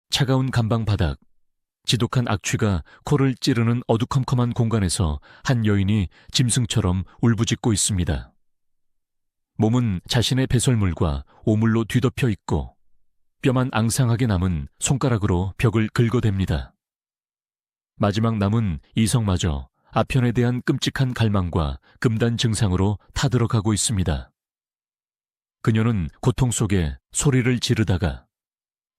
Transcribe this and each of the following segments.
차가운 감방 바닥, 지독한 악취가 코를 찌르는 어두컴컴한 공간에서 한 여인이 짐승처럼 울부짖고 있습니다. 몸은 자신의 배설물과 오물로 뒤덮여 있고 뼈만 앙상하게 남은 손가락으로 벽을 긁어댑니다. 마지막 남은 이성마저 아편에 대한 끔찍한 갈망과 금단 증상으로 타들어가고 있습니다. 그녀는 고통 속에 소리를 지르다가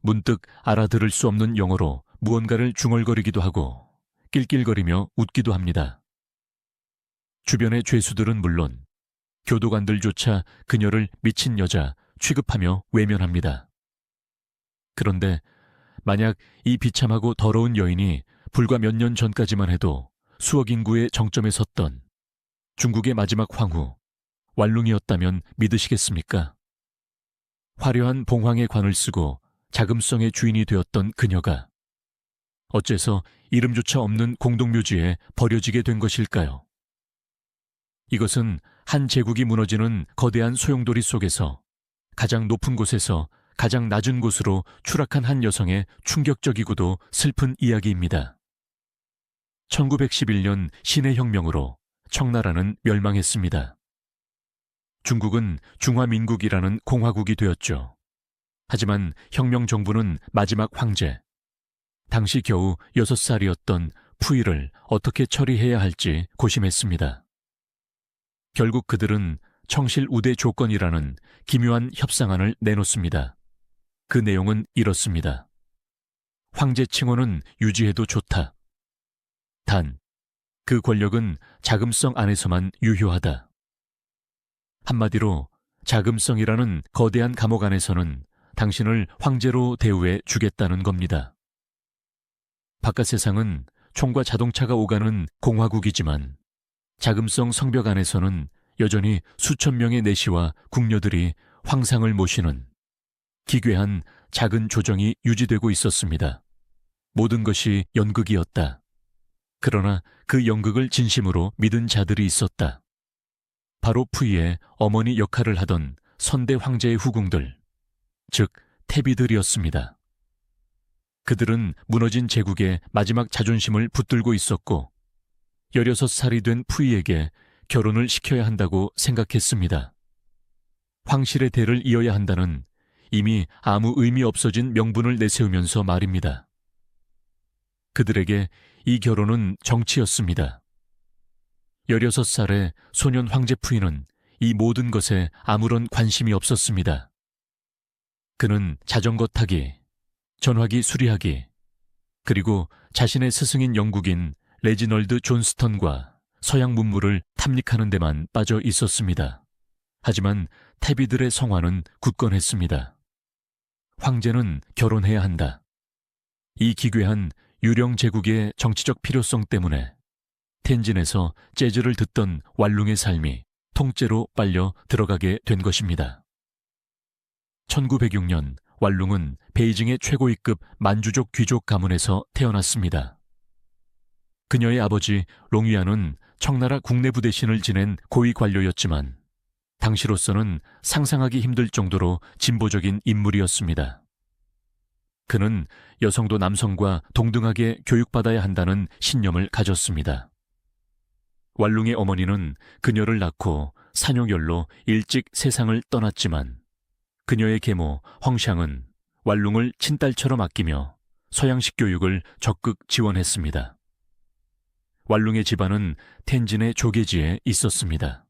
문득 알아들을 수 없는 영어로 무언가를 중얼거리기도 하고 낄낄거리며 웃기도 합니다. 주변의 죄수들은 물론 교도관들조차 그녀를 미친 여자 취급하며 외면합니다. 그런데 만약 이 비참하고 더러운 여인이 불과 몇 년 전까지만 해도 수억 인구의 정점에 섰던 중국의 마지막 황후 왈룽이었다면 믿으시겠습니까? 화려한 봉황의 관을 쓰고 자금성의 주인이 되었던 그녀가 어째서 이름조차 없는 공동묘지에 버려지게 된 것일까요? 이것은 한 제국이 무너지는 거대한 소용돌이 속에서 가장 높은 곳에서 가장 낮은 곳으로 추락한 한 여성의 충격적이고도 슬픈 이야기입니다. 1911년 신해혁명으로 청나라는 멸망했습니다. 중국은 중화민국이라는 공화국이 되었죠. 하지만 혁명 정부는 마지막 황제, 당시 겨우 6살이었던 푸이를 어떻게 처리해야 할지 고심했습니다. 결국 그들은 청실우대 조건이라는 기묘한 협상안을 내놓습니다. 그 내용은 이렇습니다. 황제 칭호는 유지해도 좋다. 단, 그 권력은 자금성 안에서만 유효하다. 한마디로 자금성이라는 거대한 감옥 안에서는 당신을 황제로 대우해 주겠다는 겁니다. 바깥 세상은 총과 자동차가 오가는 공화국이지만 자금성 성벽 안에서는 여전히 수천 명의 내시와 궁녀들이 황상을 모시는 기괴한 작은 조정이 유지되고 있었습니다. 모든 것이 연극이었다. 그러나 그 연극을 진심으로 믿은 자들이 있었다. 바로 푸이의 어머니 역할을 하던 선대 황제의 후궁들, 즉 태비들이었습니다. 그들은 무너진 제국의 마지막 자존심을 붙들고 있었고 16살이 된 푸이에게 결혼을 시켜야 한다고 생각했습니다. 황실의 대를 이어야 한다는 이미 아무 의미 없어진 명분을 내세우면서 말입니다. 그들에게 이 결혼은 정치였습니다. 16살의 소년 황제 푸이는 이 모든 것에 아무런 관심이 없었습니다. 그는 자전거 타기, 전화기 수리하기, 그리고 자신의 스승인 영국인 레지널드 존스턴과 서양 문물을 탐닉하는 데만 빠져 있었습니다. 하지만 태비들의 성화는 굳건했습니다. 황제는 결혼해야 한다. 이 기괴한 유령 제국의 정치적 필요성 때문에 텐진에서 재즈를 듣던 왈룽의 삶이 통째로 빨려 들어가게 된 것입니다. 1906년 왈룽은 베이징의 최고위급 만주족 귀족 가문에서 태어났습니다. 그녀의 아버지 롱위안은 청나라 국내부대신을 지낸 고위 관료였지만 당시로서는 상상하기 힘들 정도로 진보적인 인물이었습니다. 그는 여성도 남성과 동등하게 교육받아야 한다는 신념을 가졌습니다. 왈룽의 어머니는 그녀를 낳고 산요결로 일찍 세상을 떠났지만 그녀의 계모 헝샹은 왈룽을 친딸처럼 아끼며 서양식 교육을 적극 지원했습니다. 왈룽의 집안은 텐진의 조계지에 있었습니다.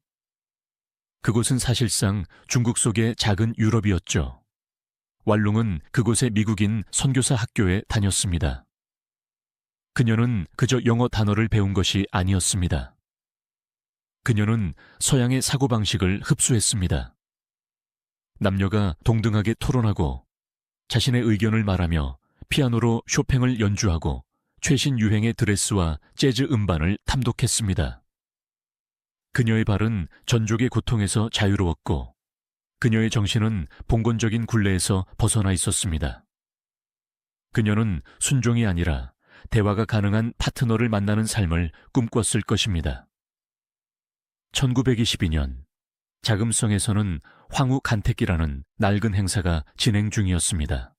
그곳은 사실상 중국 속의 작은 유럽이었죠. 왈룽은 그곳의 미국인 선교사 학교에 다녔습니다. 그녀는 그저 영어 단어를 배운 것이 아니었습니다. 그녀는 서양의 사고방식을 흡수했습니다. 남녀가 동등하게 토론하고 자신의 의견을 말하며 피아노로 쇼팽을 연주하고 최신 유행의 드레스와 재즈 음반을 탐독했습니다. 그녀의 발은 전족의 고통에서 자유로웠고 그녀의 정신은 봉건적인 굴레에서 벗어나 있었습니다. 그녀는 순종이 아니라 대화가 가능한 파트너를 만나는 삶을 꿈꿨을 것입니다. 1922년 자금성에서는 황후 간택기라는 낡은 행사가 진행 중이었습니다.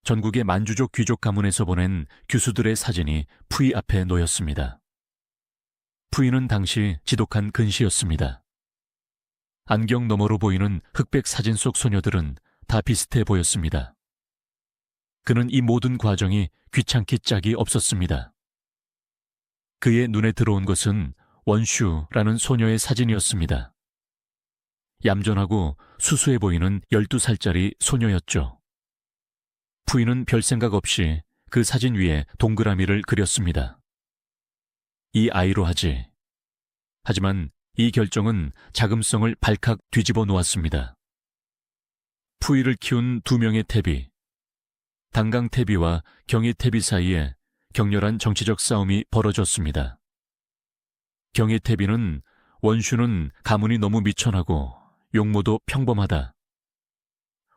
전국의 만주족 귀족 가문에서 보낸 규수들의 사진이 푸이 앞에 놓였습니다. 푸이는 당시 지독한 근시였습니다. 안경 너머로 보이는 흑백 사진 속 소녀들은 다 비슷해 보였습니다. 그는 이 모든 과정이 귀찮기 짝이 없었습니다. 그의 눈에 들어온 것은 원슈라는 소녀의 사진이었습니다. 얌전하고 수수해 보이는 12살짜리 소녀였죠. 푸이는 별 생각 없이 그 사진 위에 동그라미를 그렸습니다. 이 아이로 하지. 하지만 이 결정은 자금성을 발칵 뒤집어 놓았습니다. 푸이를 키운 2명의 태비, 당강 태비와 경희 태비 사이에 격렬한 정치적 싸움이 벌어졌습니다. 경희 태비는 원슈는 가문이 너무 미천하고 용모도 평범하다,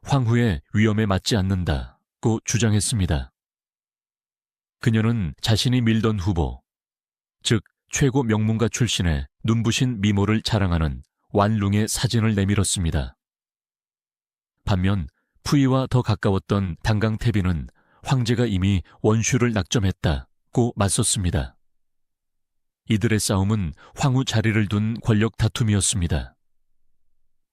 황후의 위험에 맞지 않는다고 주장했습니다. 그녀는 자신이 밀던 후보, 즉 최고 명문가 출신의 눈부신 미모를 자랑하는 완룽의 사진을 내밀었습니다. 반면 푸이와 더 가까웠던 당강태비는 황제가 이미 원슈를 낙점했다고 맞섰습니다. 이들의 싸움은 황후 자리를 둔 권력 다툼이었습니다.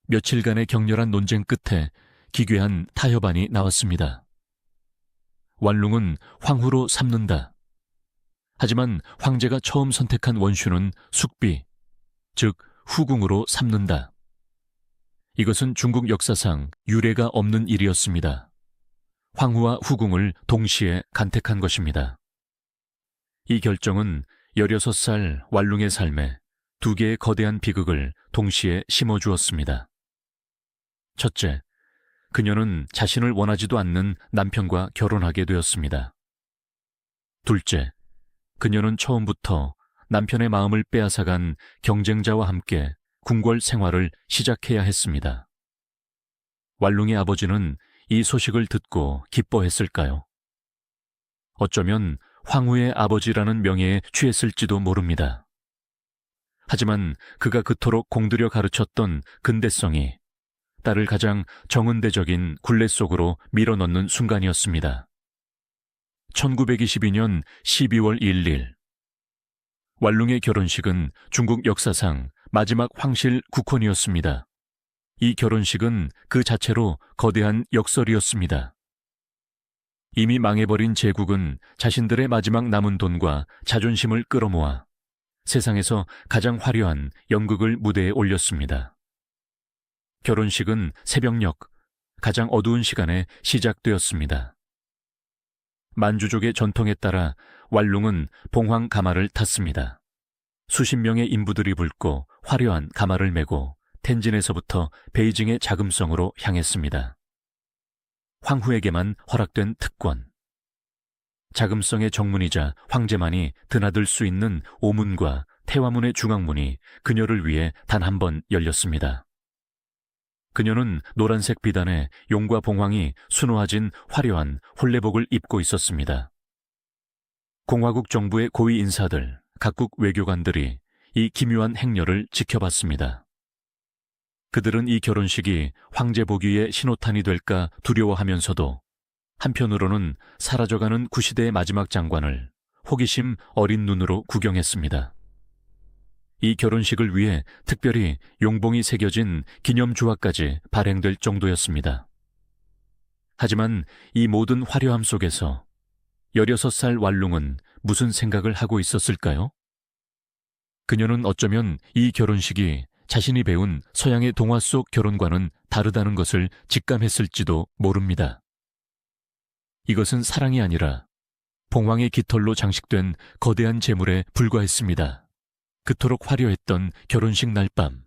며칠간의 격렬한 논쟁 끝에 기괴한 타협안이 나왔습니다. 완룽은 황후로 삼는다. 하지만 황제가 처음 선택한 원슈는 숙비, 즉 후궁으로 삼는다. 이것은 중국 역사상 유례가 없는 일이었습니다. 황후와 후궁을 동시에 간택한 것입니다. 이 결정은 16살 완룽의 삶에 2개의 거대한 비극을 동시에 심어주었습니다. 첫째, 그녀는 자신을 원하지도 않는 남편과 결혼하게 되었습니다. 둘째, 그녀는 처음부터 남편의 마음을 빼앗아간 경쟁자와 함께 궁궐 생활을 시작해야 했습니다. 완룽의 아버지는 이 소식을 듣고 기뻐했을까요? 어쩌면 황후의 아버지라는 명예에 취했을지도 모릅니다. 하지만 그가 그토록 공들여 가르쳤던 근대성이 딸을 가장 정은대적인 굴레 속으로 밀어넣는 순간이었습니다. 1922년 12월 1일, 완룽의 결혼식은 중국 역사상 마지막 황실 국혼이었습니다. 이 결혼식은 그 자체로 거대한 역설이었습니다. 이미 망해버린 제국은 자신들의 마지막 남은 돈과 자존심을 끌어모아 세상에서 가장 화려한 연극을 무대에 올렸습니다. 결혼식은 새벽녘, 가장 어두운 시간에 시작되었습니다. 만주족의 전통에 따라 완룽은 봉황 가마를 탔습니다. 수십 명의 인부들이 붉고 화려한 가마를 메고 텐진에서부터 베이징의 자금성으로 향했습니다. 황후에게만 허락된 특권. 자금성의 정문이자 황제만이 드나들 수 있는 오문과 태화문의 중앙문이 그녀를 위해 단 한 번 열렸습니다. 그녀는 노란색 비단에 용과 봉황이 수놓아진 화려한 홀레복을 입고 있었습니다. 공화국 정부의 고위 인사들, 각국 외교관들이 이 기묘한 행렬을 지켜봤습니다. 그들은 이 결혼식이 황제 복위의 신호탄이 될까 두려워하면서도 한편으로는 사라져가는 구시대의 마지막 장관을 호기심 어린 눈으로 구경했습니다. 이 결혼식을 위해 특별히 용봉이 새겨진 기념주화까지 발행될 정도였습니다. 하지만 이 모든 화려함 속에서 16살 완룽은 무슨 생각을 하고 있었을까요? 그녀는 어쩌면 이 결혼식이 자신이 배운 서양의 동화 속 결혼과는 다르다는 것을 직감했을지도 모릅니다. 이것은 사랑이 아니라 봉황의 깃털로 장식된 거대한 제물에 불과했습니다. 그토록 화려했던 결혼식 날밤.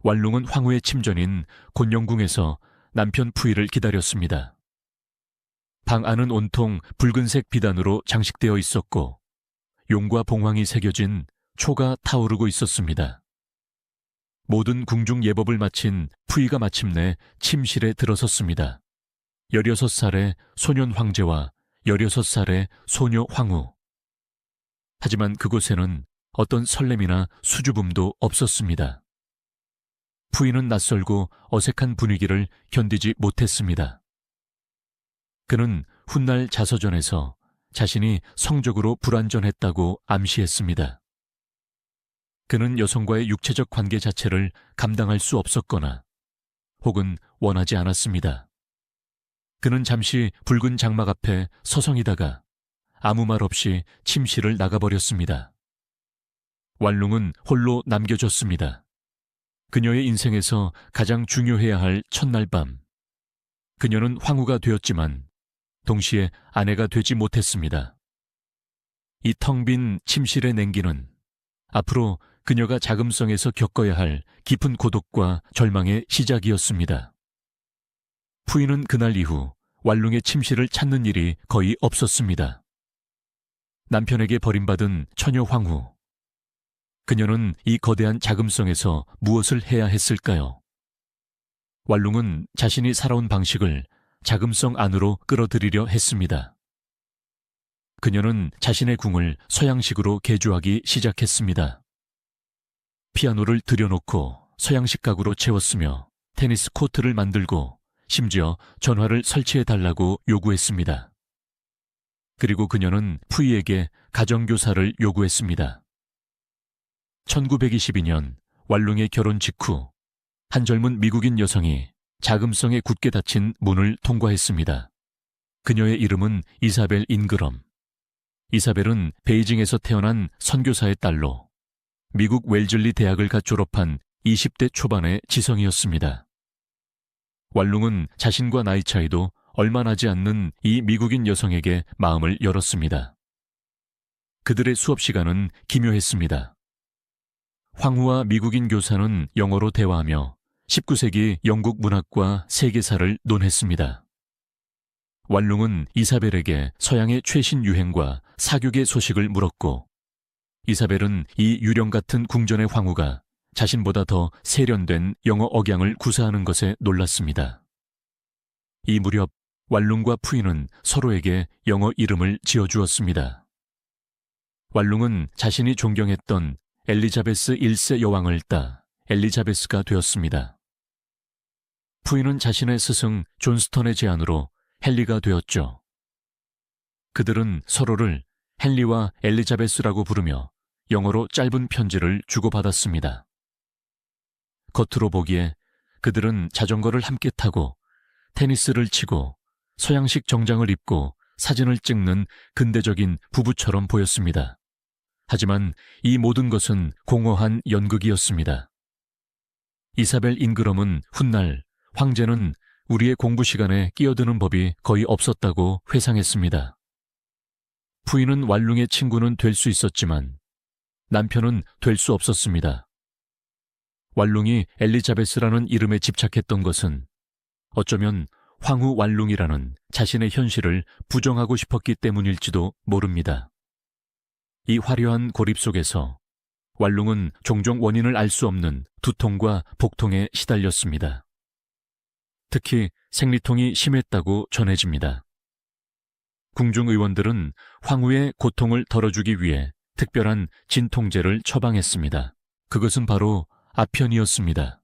완룽은 황후의 침전인 곤영궁에서 남편 푸이를 기다렸습니다. 방 안은 온통 붉은색 비단으로 장식되어 있었고 용과 봉황이 새겨진 초가 타오르고 있었습니다. 모든 궁중 예법을 마친 푸이가 마침내 침실에 들어섰습니다. 16살의 소년 황제와 16살의 소녀 황후. 하지만 그곳에는 어떤 설렘이나 수줍음도 없었습니다. 푸이는 낯설고 어색한 분위기를 견디지 못했습니다. 그는 훗날 자서전에서 자신이 성적으로 불완전했다고 암시했습니다. 그는 여성과의 육체적 관계 자체를 감당할 수 없었거나 혹은 원하지 않았습니다. 그는 잠시 붉은 장막 앞에 서성이다가 아무 말 없이 침실을 나가버렸습니다. 왈룽은 홀로 남겨졌습니다. 그녀의 인생에서 가장 중요해야 할 첫날 밤. 그녀는 황후가 되었지만 동시에 아내가 되지 못했습니다. 이 텅 빈 침실의 냉기는 앞으로 그녀가 자금성에서 겪어야 할 깊은 고독과 절망의 시작이었습니다. 푸이는 그날 이후 왈룽의 침실을 찾는 일이 거의 없었습니다. 남편에게 버림받은 처녀 황후. 그녀는 이 거대한 자금성에서 무엇을 해야 했을까요? 왈룽은 자신이 살아온 방식을 자금성 안으로 끌어들이려 했습니다. 그녀는 자신의 궁을 서양식으로 개조하기 시작했습니다. 피아노를 들여놓고 서양식 가구로 채웠으며 테니스 코트를 만들고 심지어 전화를 설치해달라고 요구했습니다. 그리고 그녀는 푸이에게 가정교사를 요구했습니다. 1922년 왈룽의 결혼 직후 한 젊은 미국인 여성이 자금성에 굳게 닫힌 문을 통과했습니다. 그녀의 이름은 이사벨 잉그럼. 이사벨은 베이징에서 태어난 선교사의 딸로 미국 웰즐리 대학을 갓 졸업한 20대 초반의 지성이었습니다. 왈룽은 자신과 나이 차이도 얼마 나지 않는 이 미국인 여성에게 마음을 열었습니다. 그들의 수업 시간은 기묘했습니다. 황후와 미국인 교사는 영어로 대화하며 19세기 영국 문학과 세계사를 논했습니다. 왈룽은 이사벨에게 서양의 최신 유행과 사교계 소식을 물었고, 이사벨은 이 유령 같은 궁전의 황후가 자신보다 더 세련된 영어 억양을 구사하는 것에 놀랐습니다. 이 무렵 왈룽과 푸이는 서로에게 영어 이름을 지어주었습니다. 왈룽은 자신이 존경했던 엘리자베스 1세 여왕을 따 엘리자베스가 되었습니다. 푸이는 자신의 스승 존스턴의 제안으로 헨리가 되었죠. 그들은 서로를 헨리와 엘리자베스라고 부르며 영어로 짧은 편지를 주고받았습니다. 겉으로 보기에 그들은 자전거를 함께 타고 테니스를 치고 서양식 정장을 입고 사진을 찍는 근대적인 부부처럼 보였습니다. 하지만 이 모든 것은 공허한 연극이었습니다. 이사벨 잉그럼은 훗날 황제는 우리의 공부 시간에 끼어드는 법이 거의 없었다고 회상했습니다. 푸이는 왈룽의 친구는 될 수 있었지만 남편은 될 수 없었습니다. 왈룽이 엘리자베스라는 이름에 집착했던 것은 어쩌면 황후 왈룽이라는 자신의 현실을 부정하고 싶었기 때문일지도 모릅니다. 이 화려한 고립 속에서 왈룽은 종종 원인을 알 수 없는 두통과 복통에 시달렸습니다. 특히 생리통이 심했다고 전해집니다. 궁중 의원들은 황후의 고통을 덜어주기 위해 특별한 진통제를 처방했습니다. 그것은 바로 아편이었습니다.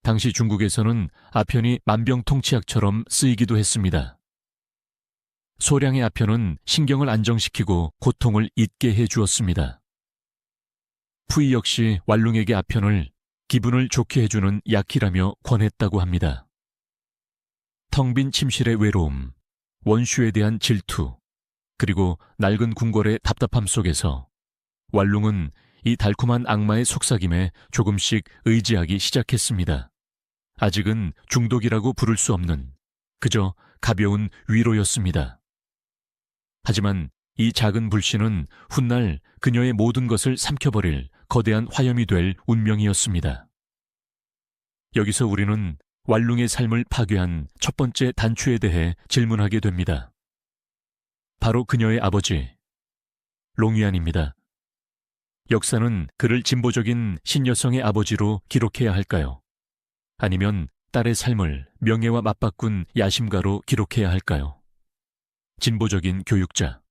당시 중국에서는 아편이 만병통치약처럼 쓰이기도 했습니다. 소량의 아편은 신경을 안정시키고 고통을 잊게 해주었습니다. 푸이 역시 왈룽에게 아편을 기분을 좋게 해주는 약이라며 권했다고 합니다. 텅 빈 침실의 외로움, 원슈에 대한 질투, 그리고 낡은 궁궐의 답답함 속에서 왈룽은 이 달콤한 악마의 속삭임에 조금씩 의지하기 시작했습니다. 아직은 중독이라고 부를 수 없는 그저 가벼운 위로였습니다. 하지만 이 작은 불씨는 훗날 그녀의 모든 것을 삼켜버릴 거대한 화염이 될 운명이었습니다. 여기서 우리는 왈룽의 삶을 파괴한 첫 번째 단추에 대해 질문하게 됩니다. 바로 그녀의 아버지, 롱위안입니다. 역사는 그를 진보적인 신여성의 아버지로 기록해야 할까요? 아니면 딸의 삶을 명예와 맞바꾼 야심가로 기록해야 할까요? 진보적인 교육자,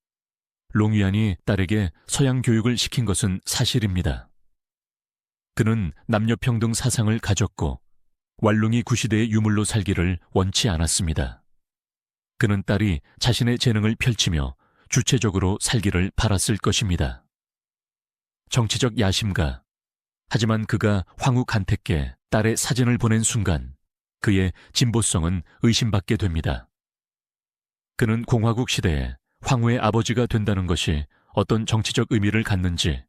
롱위안이 딸에게 서양 교육을 시킨 것은 사실입니다. 그는 남녀평등 사상을 가졌고 왈룽이 구시대의 유물로 살기를 원치 않았습니다. 그는 딸이 자신의 재능을 펼치며 주체적으로 살기를 바랐을 것입니다. 정치적 야심가, 하지만 그가 황후 간택께 딸의 사진을 보낸 순간 그의 진보성은 의심받게 됩니다. 그는 공화국 시대에 황후의 아버지가 된다는 것이 어떤 정치적 의미를 갖는지,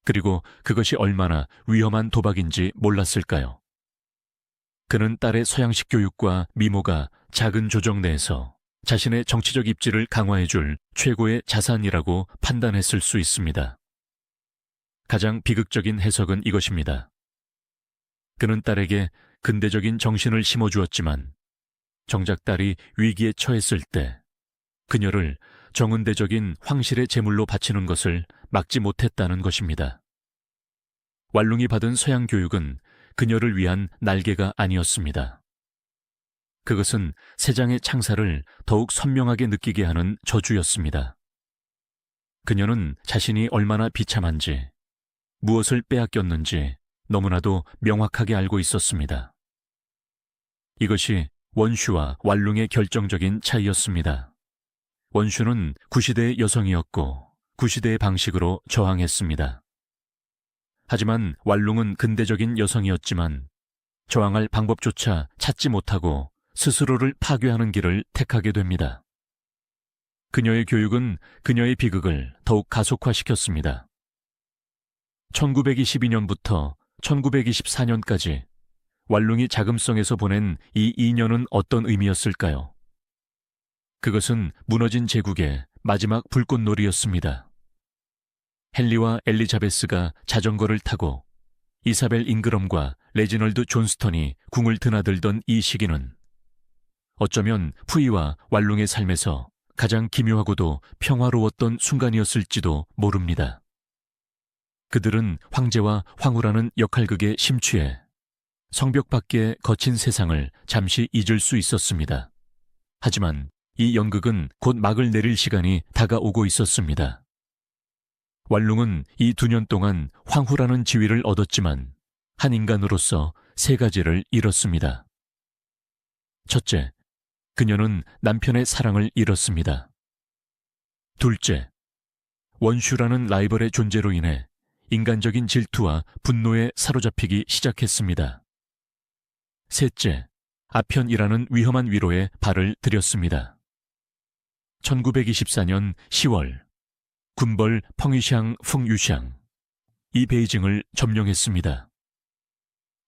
그리고 그것이 얼마나 위험한 도박인지 몰랐을까요? 그는 딸의 서양식 교육과 미모가 작은 조정 내에서 자신의 정치적 입지를 강화해줄 최고의 자산이라고 판단했을 수 있습니다. 가장 비극적인 해석은 이것입니다. 그는 딸에게 근대적인 정신을 심어주었지만 정작 딸이 위기에 처했을 때 그녀를 정은대적인 황실의 제물로 바치는 것을 막지 못했다는 것입니다. 왈룽이 받은 서양 교육은 그녀를 위한 날개가 아니었습니다. 그것은 세장의 창사를 더욱 선명하게 느끼게 하는 저주였습니다. 그녀는 자신이 얼마나 비참한지, 무엇을 빼앗겼는지 너무나도 명확하게 알고 있었습니다. 이것이 원슈와 왈룽의 결정적인 차이였습니다. 원슈는 구시대의 여성이었고 구시대의 방식으로 저항했습니다. 하지만 왈룽은 근대적인 여성이었지만 저항할 방법조차 찾지 못하고 스스로를 파괴하는 길을 택하게 됩니다. 그녀의 교육은 그녀의 비극을 더욱 가속화시켰습니다. 1922년부터 1924년까지 왈룽이 자금성에서 보낸 이 2년은 어떤 의미였을까요? 그것은 무너진 제국의 마지막 불꽃놀이였습니다. 헨리와 엘리자베스가 자전거를 타고 이사벨 잉그럼과 레지널드 존스턴이 궁을 드나들던 이 시기는 어쩌면 푸이와 왈룽의 삶에서 가장 기묘하고도 평화로웠던 순간이었을지도 모릅니다. 그들은 황제와 황후라는 역할극에 심취해 성벽 밖의 거친 세상을 잠시 잊을 수 있었습니다. 하지만 이 연극은 곧 막을 내릴 시간이 다가오고 있었습니다. 왈룽은 이 2년 동안 황후라는 지위를 얻었지만 한 인간으로서 3가지를 잃었습니다. 첫째, 그녀는 남편의 사랑을 잃었습니다. 둘째, 원슈라는 라이벌의 존재로 인해 인간적인 질투와 분노에 사로잡히기 시작했습니다. 셋째, 아편이라는 위험한 위로에 발을 들였습니다. 1924년 10월, 군벌 펑유샹 풍유샹, 이 베이징을 점령했습니다.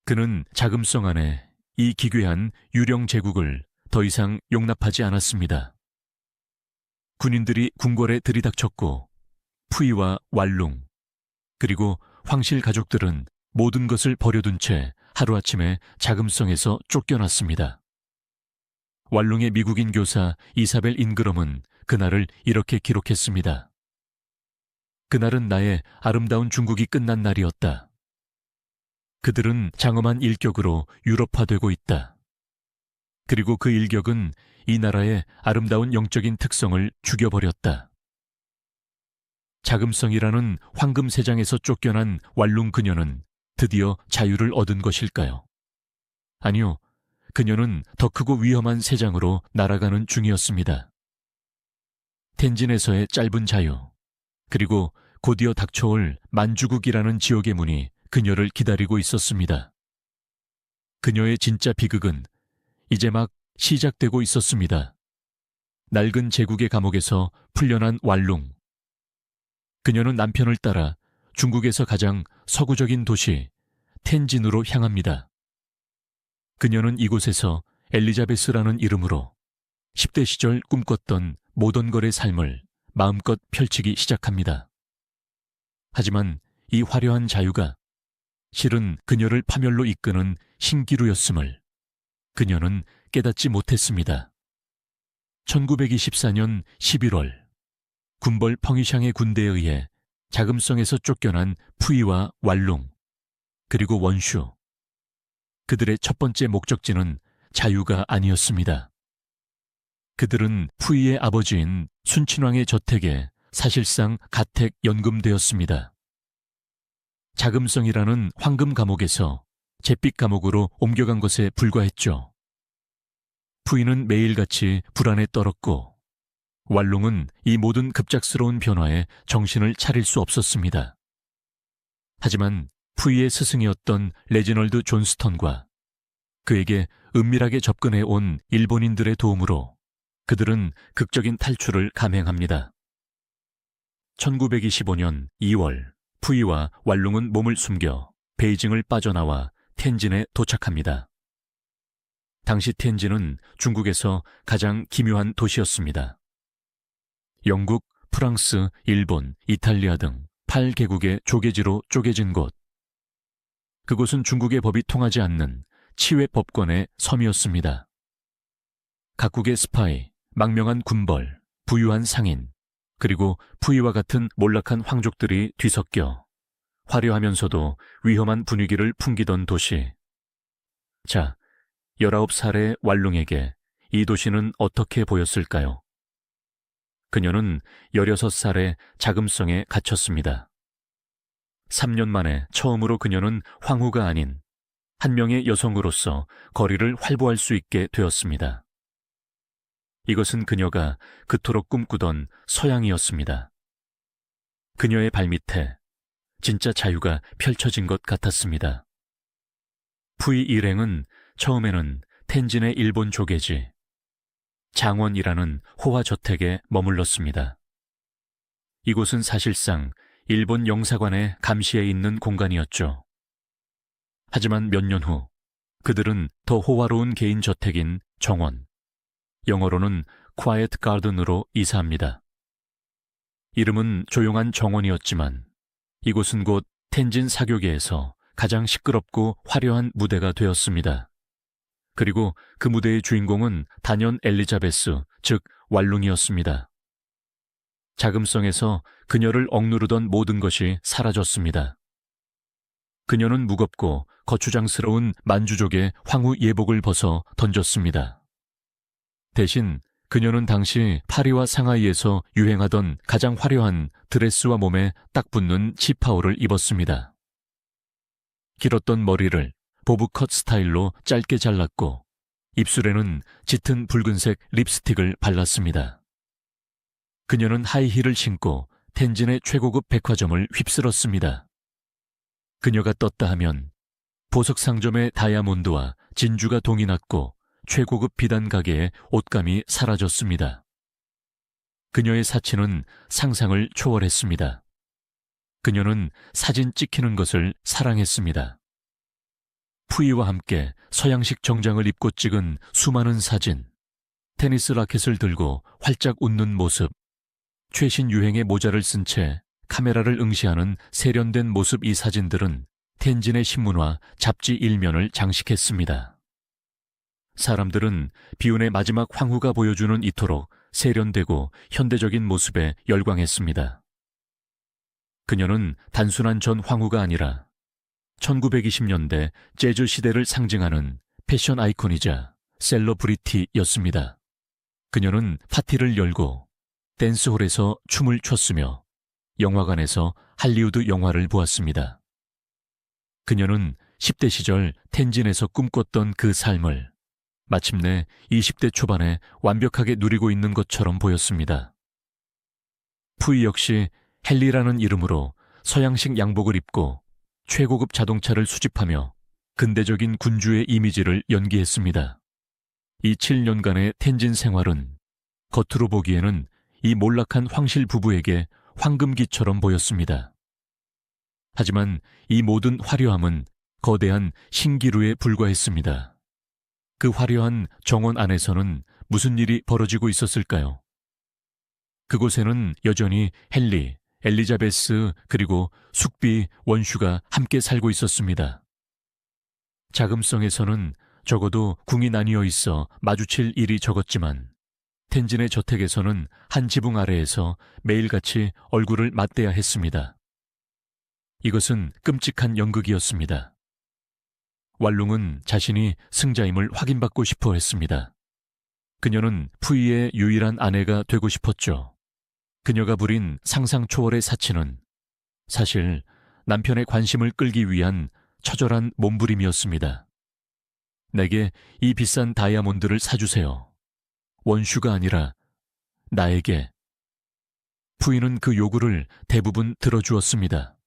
그는 자금성 안에 이 기괴한 유령 제국을 더 이상 용납하지 않았습니다. 군인들이 궁궐에 들이닥쳤고 푸이와 왈룽, 그리고 황실 가족들은 모든 것을 버려둔 채 하루아침에 자금성에서 쫓겨났습니다. 왈룽의 미국인 교사 이사벨 잉그럼은 그날을 이렇게 기록했습니다. 그날은 나의 아름다운 중국이 끝난 날이었다. 그들은 장엄한 일격으로 유럽화되고 있다. 그리고 그 일격은 이 나라의 아름다운 영적인 특성을 죽여버렸다. 자금성이라는 황금 세장에서 쫓겨난 왈룽 그녀는 드디어 자유를 얻은 것일까요? 아니요, 그녀는 더 크고 위험한 세장으로 날아가는 중이었습니다. 텐진에서의 짧은 자유, 그리고 곧이어 닥쳐올 만주국이라는 지옥의 문이 그녀를 기다리고 있었습니다. 그녀의 진짜 비극은 이제 막 시작되고 있었습니다. 낡은 제국의 감옥에서 풀려난 왈룽. 그녀는 남편을 따라 중국에서 가장 서구적인 도시 텐진으로 향합니다. 그녀는 이곳에서 엘리자베스라는 이름으로 10대 시절 꿈꿨던 모던걸의 삶을 마음껏 펼치기 시작합니다. 하지만 이 화려한 자유가 실은 그녀를 파멸로 이끄는 신기루였음을 그녀는 깨닫지 못했습니다. 1924년 11월, 군벌 펑이샹의 군대에 의해 자금성에서 쫓겨난 푸이와 왈룽, 그리고 원슈. 그들의 첫 번째 목적지는 자유가 아니었습니다. 그들은 푸이의 아버지인 순친왕의 저택에 사실상 가택 연금되었습니다. 자금성이라는 황금 감옥에서 잿빛 감옥으로 옮겨간 것에 불과했죠. 푸이는 매일같이 불안에 떨었고 왈롱은 이 모든 급작스러운 변화에 정신을 차릴 수 없었습니다. 하지만 푸이의 스승이었던 레지널드 존스턴과 그에게 은밀하게 접근해 온 일본인들의 도움으로 그들은 극적인 탈출을 감행합니다. 1925년 2월 푸이와 왈롱은 몸을 숨겨 베이징을 빠져나와 텐진에 도착합니다. 당시 텐진은 중국에서 가장 기묘한 도시였습니다. 영국, 프랑스, 일본, 이탈리아 등 8개국의 조개지로 쪼개진 곳. 그곳은 중국의 법이 통하지 않는 치외 법권의 섬이었습니다. 각국의 스파이, 망명한 군벌, 부유한 상인, 그리고 푸이와 같은 몰락한 황족들이 뒤섞여 화려하면서도 위험한 분위기를 풍기던 도시. 자, 19살의 왈롱에게 이 도시는 어떻게 보였을까요? 그녀는 16살의 자금성에 갇혔습니다. 3년 만에 처음으로 그녀는 황후가 아닌 한 명의 여성으로서 거리를 활보할 수 있게 되었습니다. 이것은 그녀가 그토록 꿈꾸던 서양이었습니다. 그녀의 발밑에 진짜 자유가 펼쳐진 것 같았습니다. 푸이 일행은 처음에는 텐진의 일본 조개지 장원이라는 호화 저택에 머물렀습니다. 이곳은 사실상 일본 영사관의 감시에 있는 공간이었죠. 하지만 몇 년 후 그들은 더 호화로운 개인 저택인 정원, 영어로는 Quiet Garden으로 이사합니다. 이름은 조용한 정원이었지만 이곳은 곧 텐진 사교계에서 가장 시끄럽고 화려한 무대가 되었습니다. 그리고 그 무대의 주인공은 단연 엘리자베스, 즉 왈룽이었습니다. 자금성에서 그녀를 억누르던 모든 것이 사라졌습니다. 그녀는 무겁고 거추장스러운 만주족의 황후 예복을 벗어 던졌습니다. 대신 그녀는 당시 파리와 상하이에서 유행하던 가장 화려한 드레스와 몸에 딱 붙는 치파오를 입었습니다. 길었던 머리를 보브컷 스타일로 짧게 잘랐고 입술에는 짙은 붉은색 립스틱을 발랐습니다. 그녀는 하이힐을 신고 텐진의 최고급 백화점을 휩쓸었습니다. 그녀가 떴다 하면 보석 상점의 다이아몬드와 진주가 동이 났고 최고급 비단 가게의 옷감이 사라졌습니다. 그녀의 사치는 상상을 초월했습니다. 그녀는 사진 찍히는 것을 사랑했습니다. 푸이와 함께 서양식 정장을 입고 찍은 수많은 사진, 테니스 라켓을 들고 활짝 웃는 모습, 최신 유행의 모자를 쓴 채 카메라를 응시하는 세련된 모습. 이 사진들은 텐진의 신문화 잡지 일면을 장식했습니다. 사람들은 비운의 마지막 황후가 보여주는 이토록 세련되고 현대적인 모습에 열광했습니다. 그녀는 단순한 전 황후가 아니라 1920년대 재즈 시대를 상징하는 패션 아이콘이자 셀러브리티였습니다. 그녀는 파티를 열고 댄스홀에서 춤을 췄으며 영화관에서 할리우드 영화를 보았습니다. 그녀는 10대 시절 텐진에서 꿈꿨던 그 삶을 마침내 20대 초반에 완벽하게 누리고 있는 것처럼 보였습니다. 푸이 역시 헨리라는 이름으로 서양식 양복을 입고 최고급 자동차를 수집하며 근대적인 군주의 이미지를 연기했습니다. 이 7년간의 텐진 생활은 겉으로 보기에는 이 몰락한 황실 부부에게 황금기처럼 보였습니다. 하지만 이 모든 화려함은 거대한 신기루에 불과했습니다. 그 화려한 정원 안에서는 무슨 일이 벌어지고 있었을까요? 그곳에는 여전히 헨리, 엘리자베스 그리고 숙비, 원슈가 함께 살고 있었습니다. 자금성에서는 적어도 궁이 나뉘어 있어 마주칠 일이 적었지만 텐진의 저택에서는 한 지붕 아래에서 매일같이 얼굴을 맞대야 했습니다. 이것은 끔찍한 연극이었습니다. 왈룽은 자신이 승자임을 확인받고 싶어 했습니다. 그녀는 푸이의 유일한 아내가 되고 싶었죠. 그녀가 부린 상상 초월의 사치는 사실 남편의 관심을 끌기 위한 처절한 몸부림이었습니다. 내게 이 비싼 다이아몬드를 사주세요. 원슈가 아니라 나에게. 푸이는 그 요구를 대부분 들어주었습니다.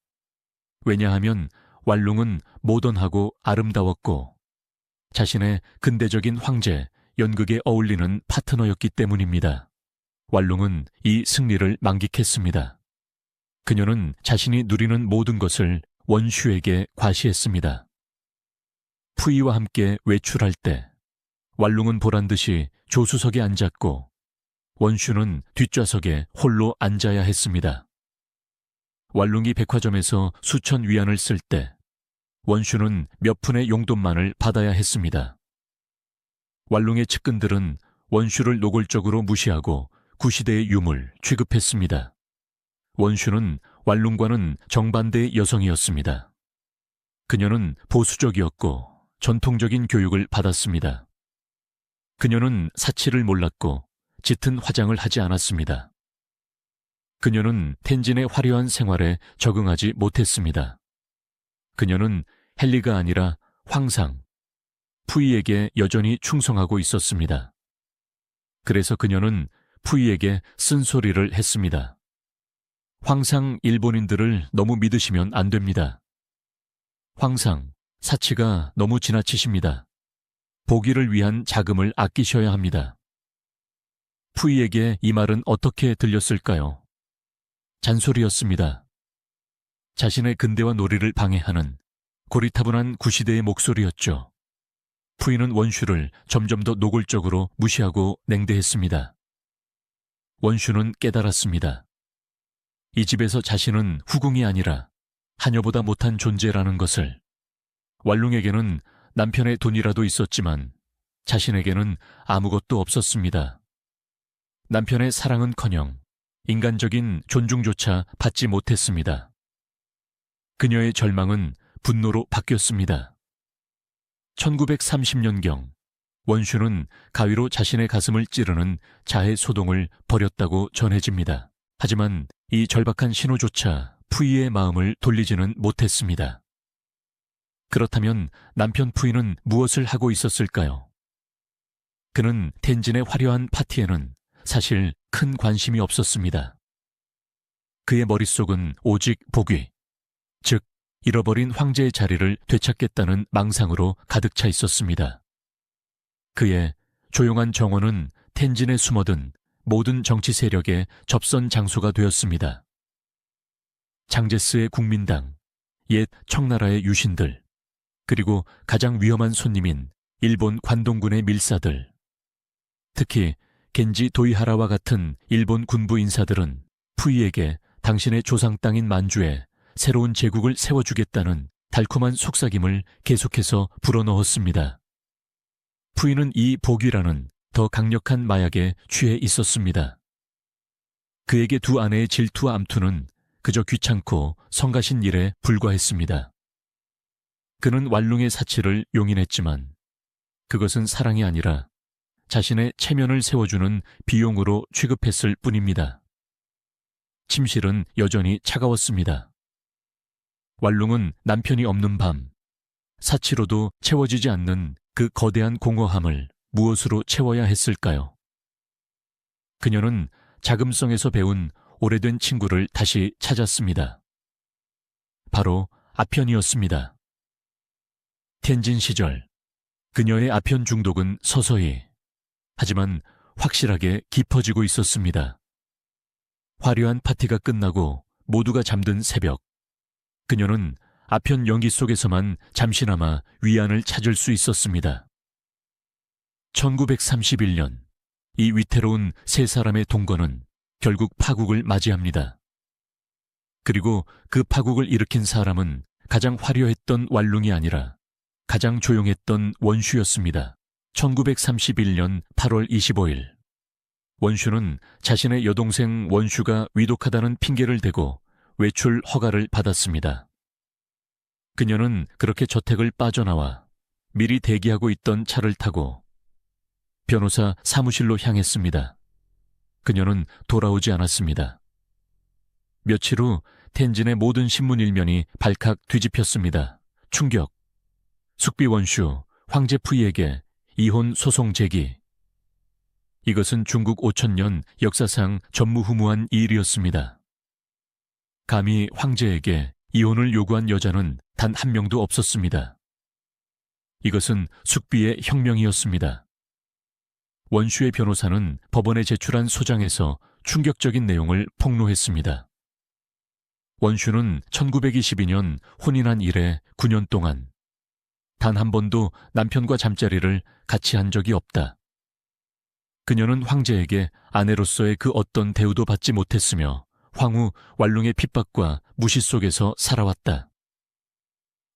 왜냐하면 왈룽은 모던하고 아름다웠고 자신의 근대적인 황제, 연극에 어울리는 파트너였기 때문입니다. 왈룽은 이 승리를 만끽했습니다. 그녀는 자신이 누리는 모든 것을 원슈에게 과시했습니다. 푸이와 함께 외출할 때 왈룽은 보란듯이 조수석에 앉았고 원슈는 뒷좌석에 홀로 앉아야 했습니다. 왈룽이 백화점에서 수천 위안을 쓸 때 원슈는 몇 푼의 용돈만을 받아야 했습니다. 왈룽의 측근들은 원슈를 노골적으로 무시하고 구시대의 유물 취급했습니다. 원슈는 왈룽과는 정반대의 여성이었습니다. 그녀는 보수적이었고 전통적인 교육을 받았습니다. 그녀는 사치를 몰랐고 짙은 화장을 하지 않았습니다. 그녀는 텐진의 화려한 생활에 적응하지 못했습니다. 그녀는 헨리가 아니라 황상, 푸이에게 여전히 충성하고 있었습니다. 그래서 그녀는 푸이에게 쓴소리를 했습니다. 황상 일본인들을 너무 믿으시면 안 됩니다. 황상, 사치가 너무 지나치십니다. 보기를 위한 자금을 아끼셔야 합니다. 푸이에게 이 말은 어떻게 들렸을까요? 잔소리였습니다. 자신의 근대화 놀이를 방해하는 고리타분한 구시대의 목소리였죠. 푸이는 원슈를 점점 더 노골적으로 무시하고 냉대했습니다. 원슈는 깨달았습니다. 이 집에서 자신은 후궁이 아니라 하녀보다 못한 존재라는 것을. 왈룽에게는 남편의 돈이라도 있었지만 자신에게는 아무것도 없었습니다. 남편의 사랑은커녕 인간적인 존중조차 받지 못했습니다. 그녀의 절망은 분노로 바뀌었습니다. 1930년경 원슈는 가위로 자신의 가슴을 찌르는 자해 소동을 벌였다고 전해집니다. 하지만 이 절박한 신호조차 푸이의 마음을 돌리지는 못했습니다. 그렇다면 남편 푸이는 무엇을 하고 있었을까요? 그는 텐진의 화려한 파티에는 사실 큰 관심이 없었습니다. 그의 머릿속은 오직 복위, 즉 잃어버린 황제의 자리를 되찾겠다는 망상으로 가득 차 있었습니다. 그의 조용한 정원은 텐진에 숨어든 모든 정치 세력의 접선 장소가 되었습니다. 장제스의 국민당, 옛 청나라의 유신들, 그리고 가장 위험한 손님인 일본 관동군의 밀사들, 특히 겐지 도이하라와 같은 일본 군부 인사들은 푸이에게 당신의 조상 땅인 만주에 새로운 제국을 세워주겠다는 달콤한 속삭임을 계속해서 불어넣었습니다. 푸이는 이 복위라는 더 강력한 마약에 취해 있었습니다. 그에게 두 아내의 질투와 암투는 그저 귀찮고 성가신 일에 불과했습니다. 그는 왈룽의 사치를 용인했지만 그것은 사랑이 아니라 자신의 체면을 세워주는 비용으로 취급했을 뿐입니다. 침실은 여전히 차가웠습니다. 왈룽은 남편이 없는 밤, 사치로도 채워지지 않는 그 거대한 공허함을 무엇으로 채워야 했을까요? 그녀는 자금성에서 배운 오래된 친구를 다시 찾았습니다. 바로 아편이었습니다. 텐진 시절, 그녀의 아편 중독은 서서히, 하지만 확실하게 깊어지고 있었습니다. 화려한 파티가 끝나고 모두가 잠든 새벽, 그녀는 아편 연기 속에서만 잠시나마 위안을 찾을 수 있었습니다. 1931년, 이 위태로운 세 사람의 동거는 결국 파국을 맞이합니다. 그리고 그 파국을 일으킨 사람은 가장 화려했던 왈룽이 아니라 가장 조용했던 원슈였습니다. 1931년 8월 25일, 원슈는 자신의 여동생 원슈가 위독하다는 핑계를 대고 외출 허가를 받았습니다. 그녀는 그렇게 저택을 빠져나와 미리 대기하고 있던 차를 타고 변호사 사무실로 향했습니다. 그녀는 돌아오지 않았습니다. 며칠 후 텐진의 모든 신문 일면이 발칵 뒤집혔습니다. 충격! 숙비 원슈, 황제 푸이에게 이혼 소송 제기. 이것은 중국 5천년 역사상 전무후무한 일이었습니다. 감히 황제에게 이혼을 요구한 여자는 단 한 명도 없었습니다. 이것은 숙비의 혁명이었습니다. 원슈의 변호사는 법원에 제출한 소장에서 충격적인 내용을 폭로했습니다. 원슈는 1922년 혼인한 이래 9년 동안 단 한 번도 남편과 잠자리를 같이 한 적이 없다. 그녀는 황제에게 아내로서의 그 어떤 대우도 받지 못했으며 황후 왈룽의 핍박과 무시 속에서 살아왔다.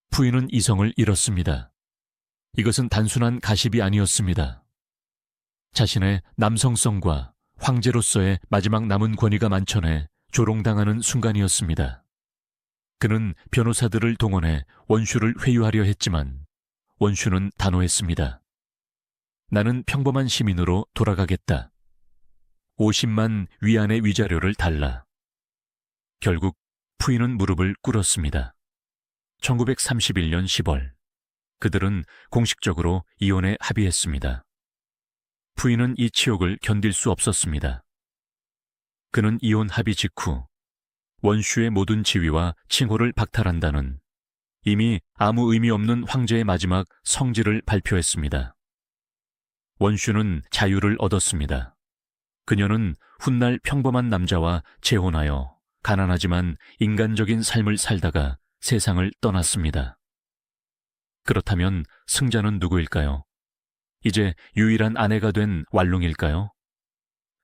푸이는 이성을 잃었습니다. 이것은 단순한 가십이 아니었습니다. 자신의 남성성과 황제로서의 마지막 남은 권위가 만천해 조롱당하는 순간이었습니다. 그는 변호사들을 동원해 원슈를 회유하려 했지만 원슈는 단호했습니다. 나는 평범한 시민으로 돌아가겠다. 50만 위안의 위자료를 달라. 결국 푸이는 무릎을 꿇었습니다. 1931년 10월 그들은 공식적으로 이혼에 합의했습니다. 푸이는 이 치욕을 견딜 수 없었습니다. 그는 이혼 합의 직후 원슈의 모든 지위와 칭호를 박탈한다는 이미 아무 의미 없는 황제의 마지막 성질을 발표했습니다. 원슈는 자유를 얻었습니다. 그녀는 훗날 평범한 남자와 재혼하여 가난하지만 인간적인 삶을 살다가 세상을 떠났습니다. 그렇다면 승자는 누구일까요? 이제 유일한 아내가 된 왈룽일까요?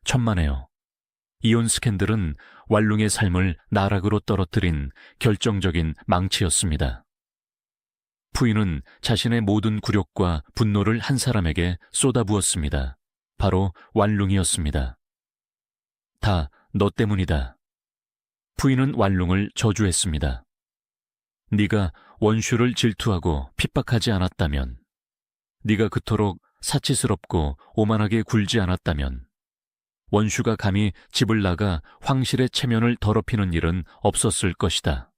천만에요. 이혼 스캔들은 왈룽의 삶을 나락으로 떨어뜨린 결정적인 망치였습니다. 푸이는 자신의 모든 굴욕과 분노를 한 사람에게 쏟아부었습니다. 바로 왈룽이었습니다. 다 너 때문이다. 푸이는 왈룽을 저주했습니다. 네가 원슈를 질투하고 핍박하지 않았다면, 네가 그토록 사치스럽고 오만하게 굴지 않았다면 원슈가 감히 집을 나가 황실의 체면을 더럽히는 일은 없었을 것이다.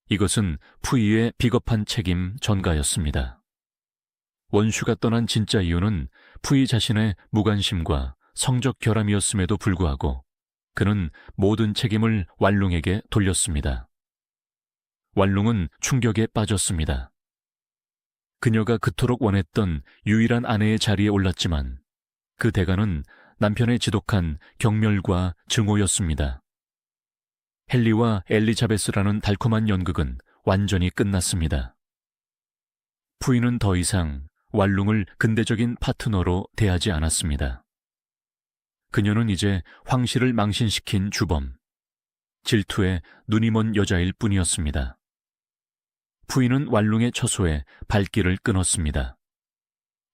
이것은 푸이의 비겁한 책임 전가였습니다. 원슈가 떠난 진짜 이유는 푸이 자신의 무관심과 성적 결함이었음에도 불구하고 그는 모든 책임을 왈룽에게 돌렸습니다. 왈룽은 충격에 빠졌습니다. 그녀가 그토록 원했던 유일한 아내의 자리에 올랐지만 그 대가는 남편의 지독한 경멸과 증오였습니다. 헨리와 엘리자베스라는 달콤한 연극은 완전히 끝났습니다. 푸이는 더 이상 왈룽을 근대적인 파트너로 대하지 않았습니다. 그녀는 이제 황실을 망신시킨 주범, 질투에 눈이 먼 여자일 뿐이었습니다. 푸이는 왈룽의 처소에 발길을 끊었습니다.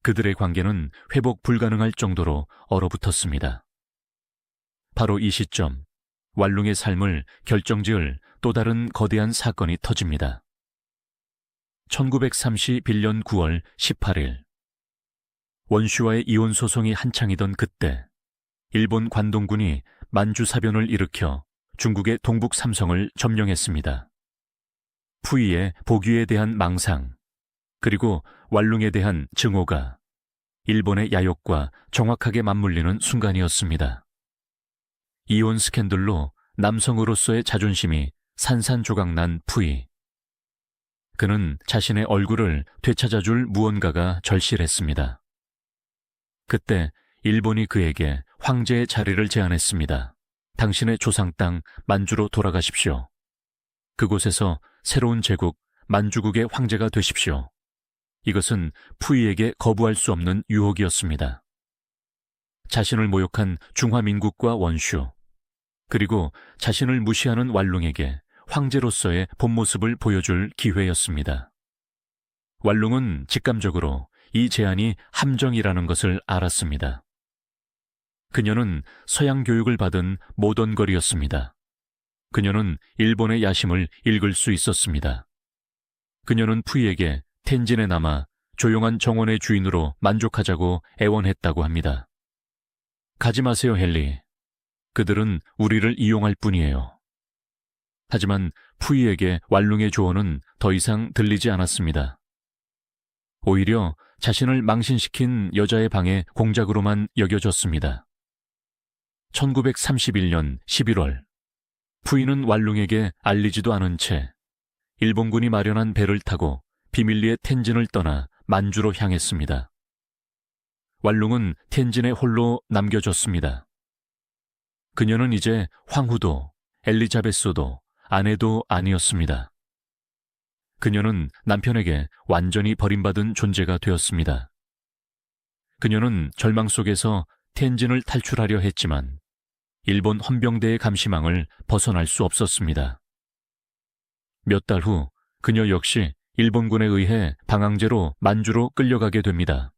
그들의 관계는 회복 불가능할 정도로 얼어붙었습니다. 바로 이 시점, 왈룽의 삶을 결정지을 또 다른 거대한 사건이 터집니다. 1931년 9월 18일 원슈와의 이혼 소송이 한창이던 그때 일본 관동군이 만주사변을 일으켜 중국의 동북 삼성을 점령했습니다. 푸이의 복위에 대한 망상, 그리고 왈룽에 대한 증오가 일본의 야욕과 정확하게 맞물리는 순간이었습니다. 이혼 스캔들로 남성으로서의 자존심이 산산조각난 푸이. 그는 자신의 얼굴을 되찾아줄 무언가가 절실했습니다. 그때 일본이 그에게 황제의 자리를 제안했습니다. 당신의 조상 땅 만주로 돌아가십시오. 그곳에서 새로운 제국 만주국의 황제가 되십시오. 이것은 푸이에게 거부할 수 없는 유혹이었습니다. 자신을 모욕한 중화민국과 원슈, 그리고 자신을 무시하는 왈룽에게 황제로서의 본 모습을 보여줄 기회였습니다. 왈룽은 직감적으로 이 제안이 함정이라는 것을 알았습니다. 그녀는 서양 교육을 받은 모던걸이었습니다. 그녀는 일본의 야심을 읽을 수 있었습니다. 그녀는 푸이에게 텐진에 남아 조용한 정원의 주인으로 만족하자고 애원했다고 합니다. 가지 마세요, 헨리. 그들은 우리를 이용할 뿐이에요. 하지만 푸이에게 왈룽의 조언은 더 이상 들리지 않았습니다. 오히려 자신을 망신시킨 여자의 방해 공작으로만 여겨졌습니다. 1931년 11월, 부인은 왈룽에게 알리지도 않은 채 일본군이 마련한 배를 타고 비밀리에 텐진을 떠나 만주로 향했습니다. 왈룽은 텐진에 홀로 남겨졌습니다. 그녀는 이제 황후도 엘리자베스도 아내도 아니었습니다. 그녀는 남편에게 완전히 버림받은 존재가 되었습니다. 그녀는 절망 속에서 텐진을 탈출하려 했지만 일본 헌병대의 감시망을 벗어날 수 없었습니다. 몇 달 후 그녀 역시 일본군에 의해 방황제로 만주로 끌려가게 됩니다.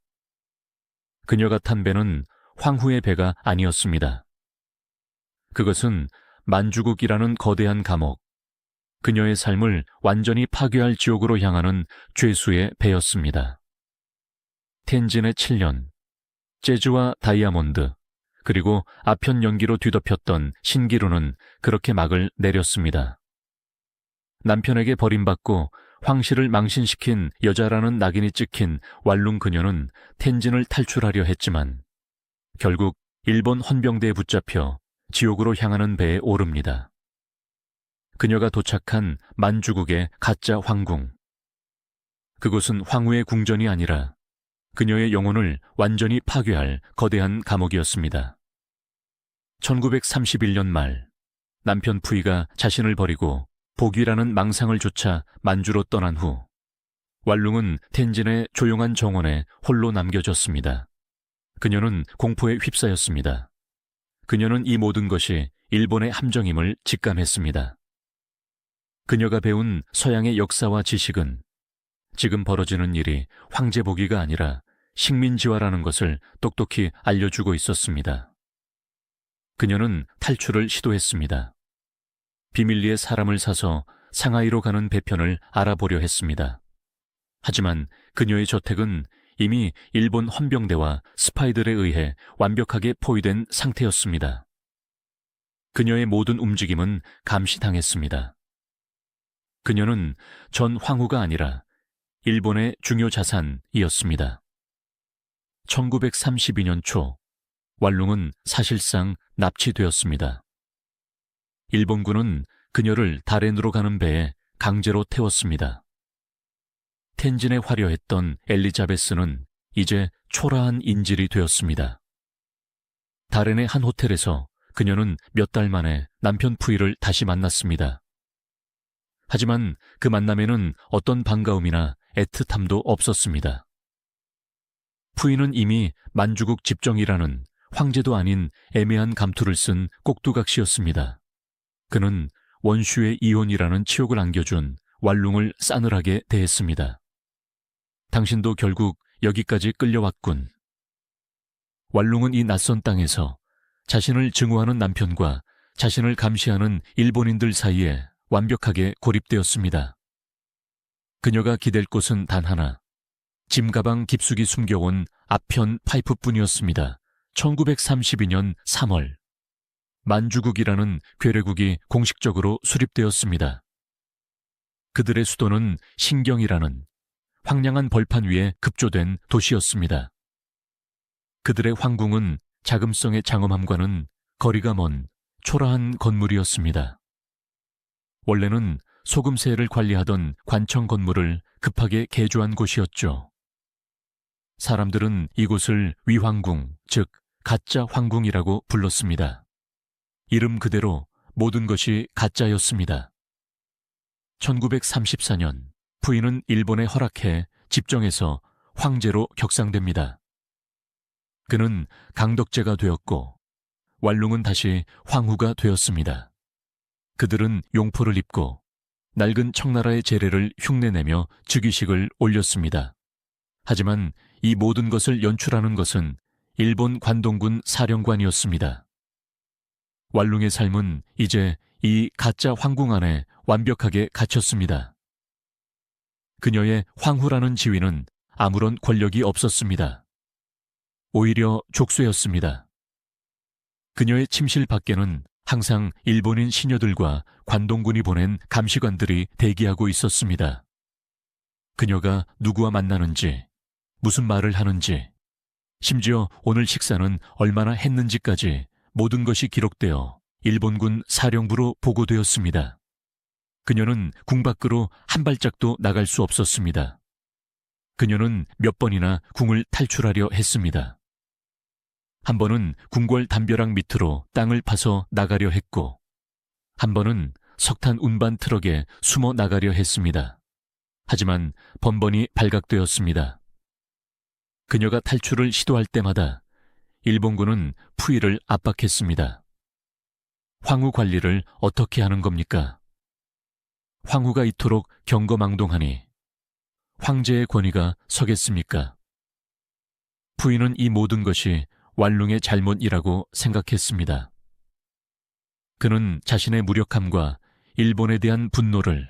그녀가 탄 배는 황후의 배가 아니었습니다. 그것은 만주국이라는 거대한 감옥, 그녀의 삶을 완전히 파괴할 지옥으로 향하는 죄수의 배였습니다. 텐진의 7년, 재즈와 다이아몬드, 그리고 아편 연기로 뒤덮였던 신기루는 그렇게 막을 내렸습니다. 남편에게 버림받고 황실을 망신시킨 여자라는 낙인이 찍힌 왈룽 그녀는 텐진을 탈출하려 했지만 결국 일본 헌병대에 붙잡혀 지옥으로 향하는 배에 오릅니다. 그녀가 도착한 만주국의 가짜 황궁. 그곳은 황후의 궁전이 아니라 그녀의 영혼을 완전히 파괴할 거대한 감옥이었습니다. 1931년 말, 남편 푸이가 자신을 버리고 복위라는 망상을 쫓아 만주로 떠난 후 왈룽은 텐진의 조용한 정원에 홀로 남겨졌습니다. 그녀는 공포에 휩싸였습니다. 그녀는 이 모든 것이 일본의 함정임을 직감했습니다. 그녀가 배운 서양의 역사와 지식은 지금 벌어지는 일이 황제 복위가 아니라 식민지화라는 것을 똑똑히 알려주고 있었습니다. 그녀는 탈출을 시도했습니다. 비밀리에 사람을 사서 상하이로 가는 배편을 알아보려 했습니다. 하지만 그녀의 저택은 이미 일본 헌병대와 스파이들에 의해 완벽하게 포위된 상태였습니다. 그녀의 모든 움직임은 감시당했습니다. 그녀는 전 황후가 아니라 일본의 중요 자산이었습니다. 1932년 초, 왈룽은 사실상 납치되었습니다. 일본군은 그녀를 다렌으로 가는 배에 강제로 태웠습니다. 텐진에 화려했던 엘리자베스는 이제 초라한 인질이 되었습니다. 다렌의 한 호텔에서 그녀는 몇 달 만에 남편 푸이를 다시 만났습니다. 하지만 그 만남에는 어떤 반가움이나 애틋함도 없었습니다. 푸이는 이미 만주국 집정이라는 황제도 아닌 애매한 감투를 쓴 꼭두각시였습니다. 그는 원슈의 이혼이라는 치욕을 안겨준 왈룽을 싸늘하게 대했습니다. 당신도 결국 여기까지 끌려왔군. 왈룽은 이 낯선 땅에서 자신을 증오하는 남편과 자신을 감시하는 일본인들 사이에 완벽하게 고립되었습니다. 그녀가 기댈 곳은 단 하나, 짐가방 깊숙이 숨겨온 아편 파이프뿐이었습니다. 1932년 3월, 만주국이라는 괴뢰국이 공식적으로 수립되었습니다. 그들의 수도는 신경이라는 황량한 벌판 위에 급조된 도시였습니다. 그들의 황궁은 자금성의 장엄함과는 거리가 먼 초라한 건물이었습니다. 원래는 소금세를 관리하던 관청 건물을 급하게 개조한 곳이었죠. 사람들은 이곳을 위황궁, 즉 가짜 황궁이라고 불렀습니다. 이름 그대로 모든 것이 가짜였습니다. 1934년 푸이는 일본에 허락해 집정에서 황제로 격상됩니다. 그는 강덕제가 되었고 왈룽은 다시 황후가 되었습니다. 그들은 용포를 입고 낡은 청나라의 재래를 흉내내며 즉위식을 올렸습니다. 하지만 이 모든 것을 연출하는 것은 일본 관동군 사령관이었습니다. 왈룽의 삶은 이제 이 가짜 황궁 안에 완벽하게 갇혔습니다. 그녀의 황후라는 지위는 아무런 권력이 없었습니다. 오히려 족쇄였습니다. 그녀의 침실 밖에는 항상 일본인 시녀들과 관동군이 보낸 감시관들이 대기하고 있었습니다. 그녀가 누구와 만나는지, 무슨 말을 하는지, 심지어 오늘 식사는 얼마나 했는지까지 모든 것이 기록되어 일본군 사령부로 보고되었습니다. 그녀는 궁 밖으로 한 발짝도 나갈 수 없었습니다. 그녀는 몇 번이나 궁을 탈출하려 했습니다. 한 번은 궁궐 담벼락 밑으로 땅을 파서 나가려 했고, 한 번은 석탄 운반 트럭에 숨어 나가려 했습니다. 하지만 번번이 발각되었습니다. 그녀가 탈출을 시도할 때마다 일본군은 푸이를 압박했습니다. 황후 관리를 어떻게 하는 겁니까? 황후가 이토록 경거망동하니 황제의 권위가 서겠습니까? 푸이는 이 모든 것이 왈룽의 잘못이라고 생각했습니다. 그는 자신의 무력함과 일본에 대한 분노를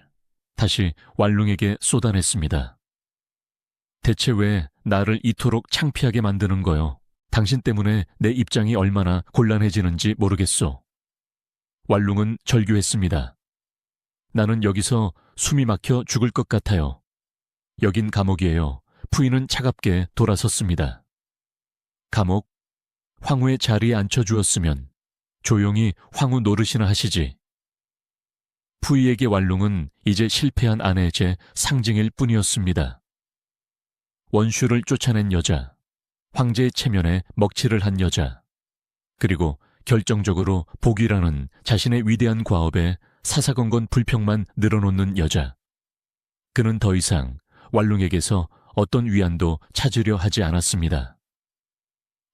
다시 왈룽에게 쏟아냈습니다. 대체 왜 나를 이토록 창피하게 만드는 거요? 당신 때문에 내 입장이 얼마나 곤란해지는지 모르겠소. 왈룽은 절규했습니다. 나는 여기서 숨이 막혀 죽을 것 같아요. 여긴 감옥이에요. 푸이는 차갑게 돌아섰습니다. 감옥? 황후의 자리에 앉혀주었으면 조용히 황후 노릇이나 하시지. 푸이에게 왈룽은 이제 실패한 아내의 상징일 뿐이었습니다. 원슈를 쫓아낸 여자, 황제의 체면에 먹칠을 한 여자, 그리고 결정적으로 복위라는 자신의 위대한 과업에 사사건건 불평만 늘어놓는 여자. 그는 더 이상 왈룽에게서 어떤 위안도 찾으려 하지 않았습니다.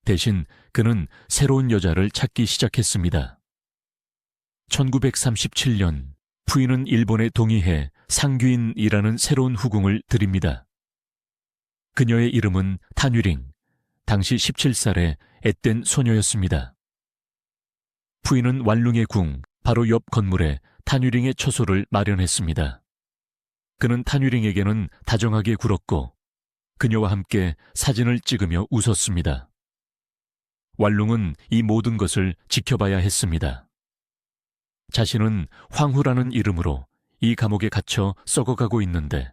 대신 그는 새로운 여자를 찾기 시작했습니다. 1937년 푸이는 일본에 동의해 상귀인이라는 새로운 후궁을 들입니다. 그녀의 이름은 탄유링, 당시 17살의 앳된 소녀였습니다. 푸이는 왈룽의 궁 바로 옆 건물에 탄유링의 처소를 마련했습니다. 그는 탄유링에게는 다정하게 굴었고 그녀와 함께 사진을 찍으며 웃었습니다. 왈룽은 이 모든 것을 지켜봐야 했습니다. 자신은 황후라는 이름으로 이 감옥에 갇혀 썩어가고 있는데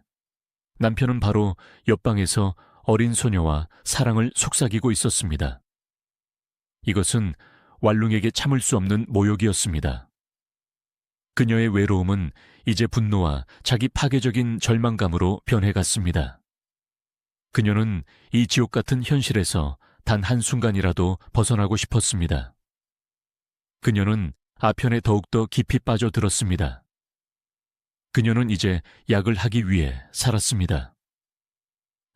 남편은 바로 옆방에서 어린 소녀와 사랑을 속삭이고 있었습니다. 이것은 왈룽에게 참을 수 없는 모욕이었습니다. 그녀의 외로움은 이제 분노와 자기 파괴적인 절망감으로 변해갔습니다. 그녀는 이 지옥 같은 현실에서 단 한순간이라도 벗어나고 싶었습니다. 그녀는 아편에 더욱더 깊이 빠져들었습니다. 그녀는 이제 약을 하기 위해 살았습니다.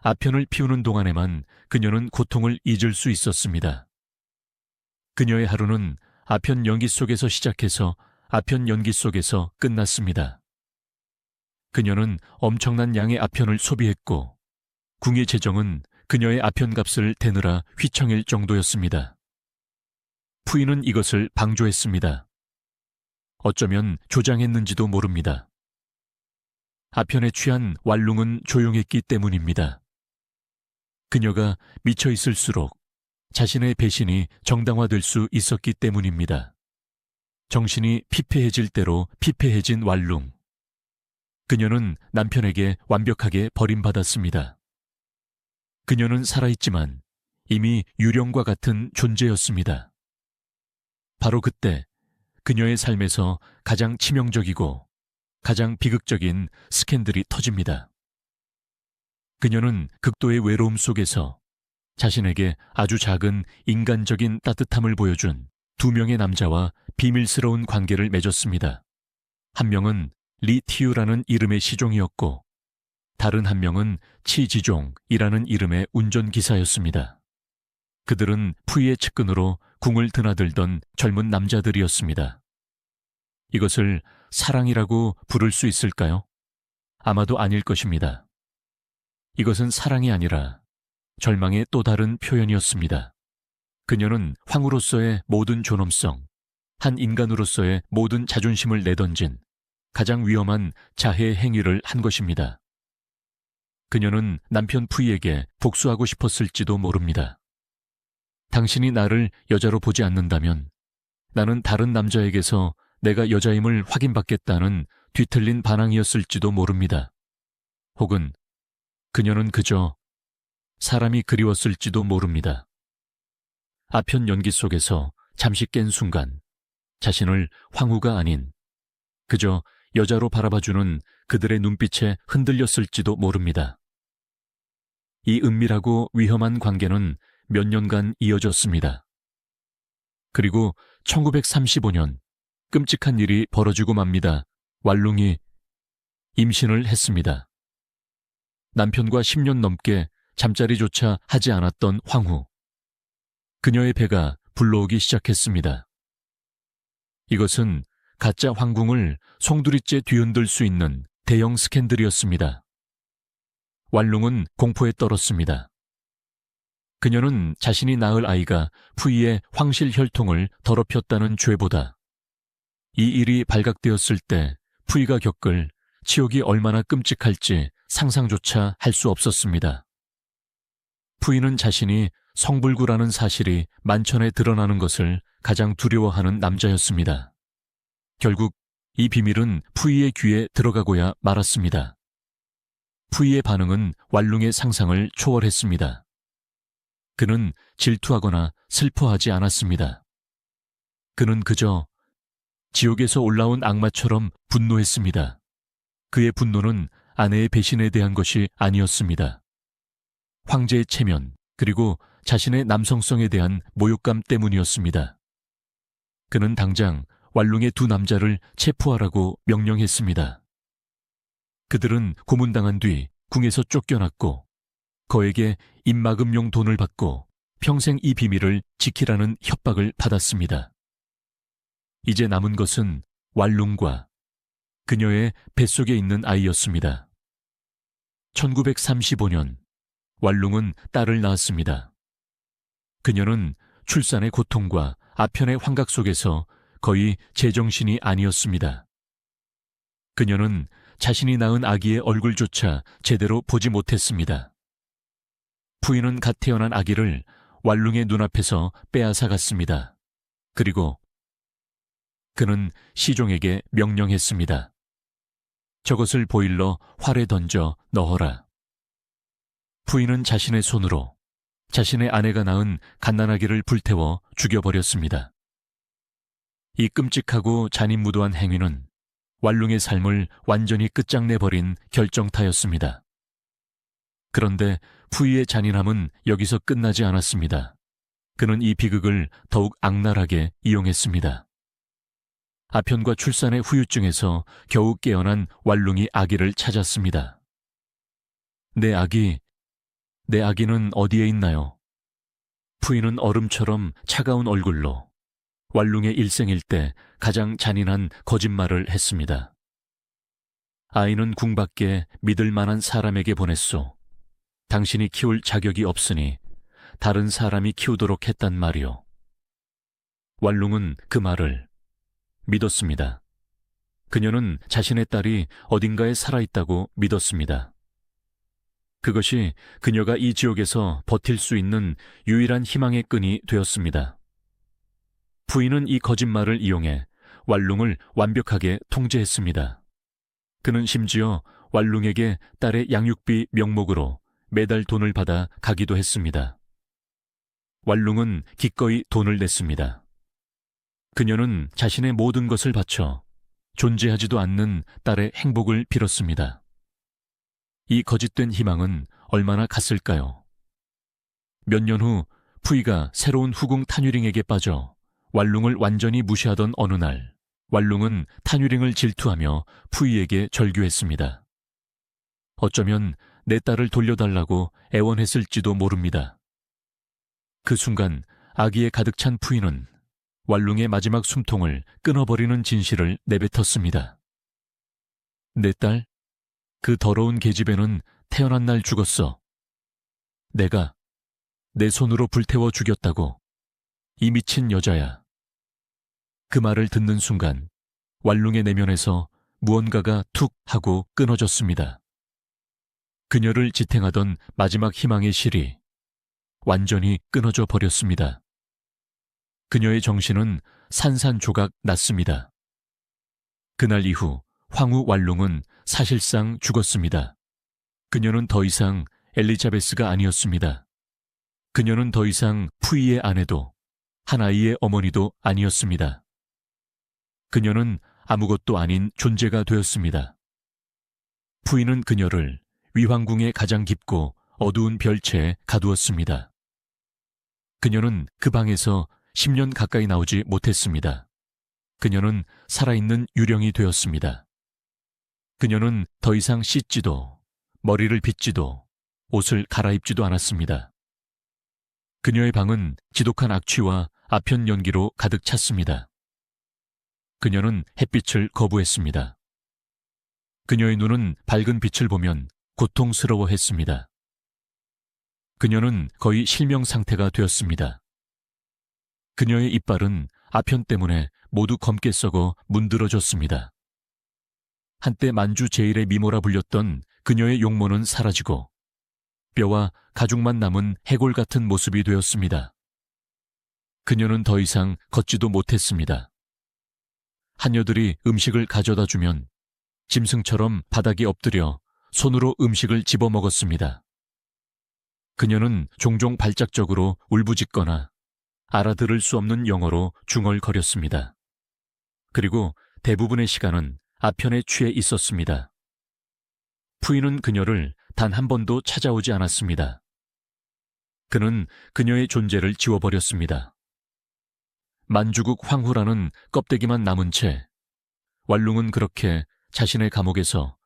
아편을 피우는 동안에만 그녀는 고통을 잊을 수 있었습니다. 그녀의 하루는 아편 연기 속에서 시작해서 아편 연기 속에서 끝났습니다. 그녀는 엄청난 양의 아편을 소비했고 궁의 재정은 그녀의 아편값을 대느라 휘청일 정도였습니다. 푸이는 이것을 방조했습니다. 어쩌면 조장했는지도 모릅니다. 아편에 취한 왈룽은 조용했기 때문입니다. 그녀가 미쳐 있을수록 자신의 배신이 정당화될 수 있었기 때문입니다. 정신이 피폐해질 대로 피폐해진 왈룽. 그녀는 남편에게 완벽하게 버림받았습니다. 그녀는 살아있지만 이미 유령과 같은 존재였습니다. 바로 그때 그녀의 삶에서 가장 치명적이고 가장 비극적인 스캔들이 터집니다. 그녀는 극도의 외로움 속에서 자신에게 아주 작은 인간적인 따뜻함을 보여준 두 명의 남자와 비밀스러운 관계를 맺었습니다. 한 명은 리티유라는 이름의 시종이었고 다른 한 명은 치지종이라는 이름의 운전기사였습니다. 그들은 푸이의 측근으로 궁을 드나들던 젊은 남자들이었습니다. 이것을 사랑이라고 부를 수 있을까요? 아마도 아닐 것입니다. 이것은 사랑이 아니라 절망의 또 다른 표현이었습니다. 그녀는 황후로서의 모든 존엄성, 한 인간으로서의 모든 자존심을 내던진 가장 위험한 자해의 행위를 한 것입니다. 그녀는 남편 푸이에게 복수하고 싶었을지도 모릅니다. 당신이 나를 여자로 보지 않는다면 나는 다른 남자에게서 내가 여자임을 확인받겠다는 뒤틀린 반항이었을지도 모릅니다. 혹은 그녀는 그저 사람이 그리웠을지도 모릅니다. 아편 연기 속에서 잠시 깬 순간 자신을 황후가 아닌 그저 여자로 바라봐주는 그들의 눈빛에 흔들렸을지도 모릅니다. 이 은밀하고 위험한 관계는 몇 년간 이어졌습니다. 그리고 1935년 끔찍한 일이 벌어지고 맙니다. 왈룽이 임신을 했습니다. 남편과 10년 넘게 잠자리조차 하지 않았던 황후. 그녀의 배가 불러오기 시작했습니다. 이것은 가짜 황궁을 송두리째 뒤흔들 수 있는 대형 스캔들이었습니다. 왈룽은 공포에 떨었습니다. 그녀는 자신이 낳을 아이가 푸이의 황실 혈통을 더럽혔다는 죄보다 이 일이 발각되었을 때 푸이가 겪을 치욕이 얼마나 끔찍할지 상상조차 할 수 없었습니다. 푸이는 자신이 성불구라는 사실이 만천에 드러나는 것을 가장 두려워하는 남자였습니다. 결국 이 비밀은 푸이의 귀에 들어가고야 말았습니다. 푸이의 반응은 왈룽의 상상을 초월했습니다. 그는 질투하거나 슬퍼하지 않았습니다. 그는 그저 지옥에서 올라온 악마처럼 분노했습니다. 그의 분노는 아내의 배신에 대한 것이 아니었습니다. 황제의 체면, 그리고 자신의 남성성에 대한 모욕감 때문이었습니다. 그는 당장 왈룽의 두 남자를 체포하라고 명령했습니다. 그들은 고문당한 뒤 궁에서 쫓겨났고 거에게 입막음용 돈을 받고 평생 이 비밀을 지키라는 협박을 받았습니다. 이제 남은 것은 왈룽과 그녀의 뱃속에 있는 아이였습니다. 1935년 왈룽은 딸을 낳았습니다. 그녀는 출산의 고통과 아편의 환각 속에서 거의 제정신이 아니었습니다. 그녀는 자신이 낳은 아기의 얼굴조차 제대로 보지 못했습니다. 푸이는 갓 태어난 아기를 왈룽의 눈앞에서 빼앗아 갔습니다. 그리고 그는 시종에게 명령했습니다. 저것을 보일러 활에 던져 넣어라. 푸이는 자신의 손으로 자신의 아내가 낳은 갓난아기를 불태워 죽여버렸습니다. 이 끔찍하고 잔인무도한 행위는 왈룽의 삶을 완전히 끝장내버린 결정타였습니다. 그런데 푸이의 잔인함은 여기서 끝나지 않았습니다. 그는 이 비극을 더욱 악랄하게 이용했습니다. 아편과 출산의 후유증에서 겨우 깨어난 왈룽이 아기를 찾았습니다. 내 아기는 어디에 있나요? 푸이는 얼음처럼 차가운 얼굴로 왈룽의 일생일 때 가장 잔인한 거짓말을 했습니다. 아이는 궁 밖에 믿을 만한 사람에게 보냈소. 당신이 키울 자격이 없으니 다른 사람이 키우도록 했단 말이오. 왈룽은 그 말을 믿었습니다. 그녀는 자신의 딸이 어딘가에 살아있다고 믿었습니다. 그것이 그녀가 이 지옥에서 버틸 수 있는 유일한 희망의 끈이 되었습니다. 푸이는 이 거짓말을 이용해 왈룽을 완벽하게 통제했습니다. 그는 심지어 왈룽에게 딸의 양육비 명목으로 매달 돈을 받아 가기도 했습니다. 왈룽은 기꺼이 돈을 냈습니다. 그녀는 자신의 모든 것을 바쳐 존재하지도 않는 딸의 행복을 빌었습니다. 이 거짓된 희망은 얼마나 갔을까요? 몇 년 후 푸이가 새로운 후궁 타뉴링에게 빠져 왈룽을 완전히 무시하던 어느 날, 왈룽은 타뉴링을 질투하며 푸이에게 절규했습니다. 어쩌면 내 딸을 돌려달라고 애원했을지도 모릅니다. 그 순간 아기에 가득 찬 푸이는 왈룽의 마지막 숨통을 끊어버리는 진실을 내뱉었습니다. 내 딸? 그 더러운 계집애는 태어난 날 죽었어. 내가 내 손으로 불태워 죽였다고. 이 미친 여자야. 그 말을 듣는 순간 왈룽의 내면에서 무언가가 툭 하고 끊어졌습니다. 그녀를 지탱하던 마지막 희망의 실이 완전히 끊어져 버렸습니다. 그녀의 정신은 산산조각 났습니다. 그날 이후 황후 왈룽은 사실상 죽었습니다. 그녀는 더 이상 엘리자베스가 아니었습니다. 그녀는 더 이상 푸이의 아내도 한 아이의 어머니도 아니었습니다. 그녀는 아무것도 아닌 존재가 되었습니다. 푸이는 그녀를 위황궁의 가장 깊고 어두운 별채에 가두었습니다. 그녀는 그 방에서 10년 가까이 나오지 못했습니다. 그녀는 살아있는 유령이 되었습니다. 그녀는 더 이상 씻지도, 머리를 빗지도, 옷을 갈아입지도 않았습니다. 그녀의 방은 지독한 악취와 아편 연기로 가득 찼습니다. 그녀는 햇빛을 거부했습니다. 그녀의 눈은 밝은 빛을 보면 고통스러워했습니다. 그녀는 거의 실명 상태가 되었습니다. 그녀의 이빨은 아편 때문에 모두 검게 썩어 문드러졌습니다. 한때 만주 제일의 미모라 불렸던 그녀의 용모는 사라지고 뼈와 가죽만 남은 해골 같은 모습이 되었습니다. 그녀는 더 이상 걷지도 못했습니다. 하녀들이 음식을 가져다 주면 짐승처럼 바닥에 엎드려 손으로 음식을 집어먹었습니다. 그녀는 종종 발작적으로 울부짖거나 알아들을 수 없는 영어로 중얼거렸습니다. 그리고 대부분의 시간은 아편에 취해 있었습니다. 푸이는 그녀를 단 한 번도 찾아오지 않았습니다. 그는 그녀의 존재를 지워버렸습니다. 만주국 황후라는 껍데기만 남은 채 왈룽은 그렇게 자신의 감옥에서,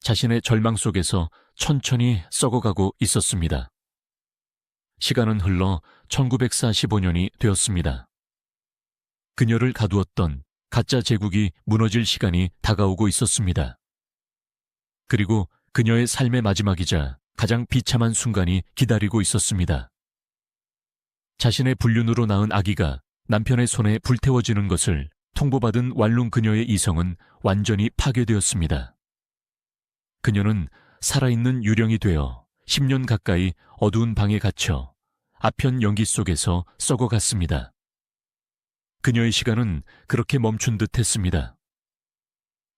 자신의 절망 속에서 천천히 썩어가고 있었습니다. 시간은 흘러 1945년이 되었습니다. 그녀를 가두었던 가짜 제국이 무너질 시간이 다가오고 있었습니다. 그리고 그녀의 삶의 마지막이자 가장 비참한 순간이 기다리고 있었습니다. 자신의 불륜으로 낳은 아기가 남편의 손에 불태워지는 것을 통보받은 왈룽 그녀의 이성은 완전히 파괴되었습니다. 그녀는 살아있는 유령이 되어 10년 가까이 어두운 방에 갇혀 아편 연기 속에서 썩어갔습니다. 그녀의 시간은 그렇게 멈춘 듯 했습니다.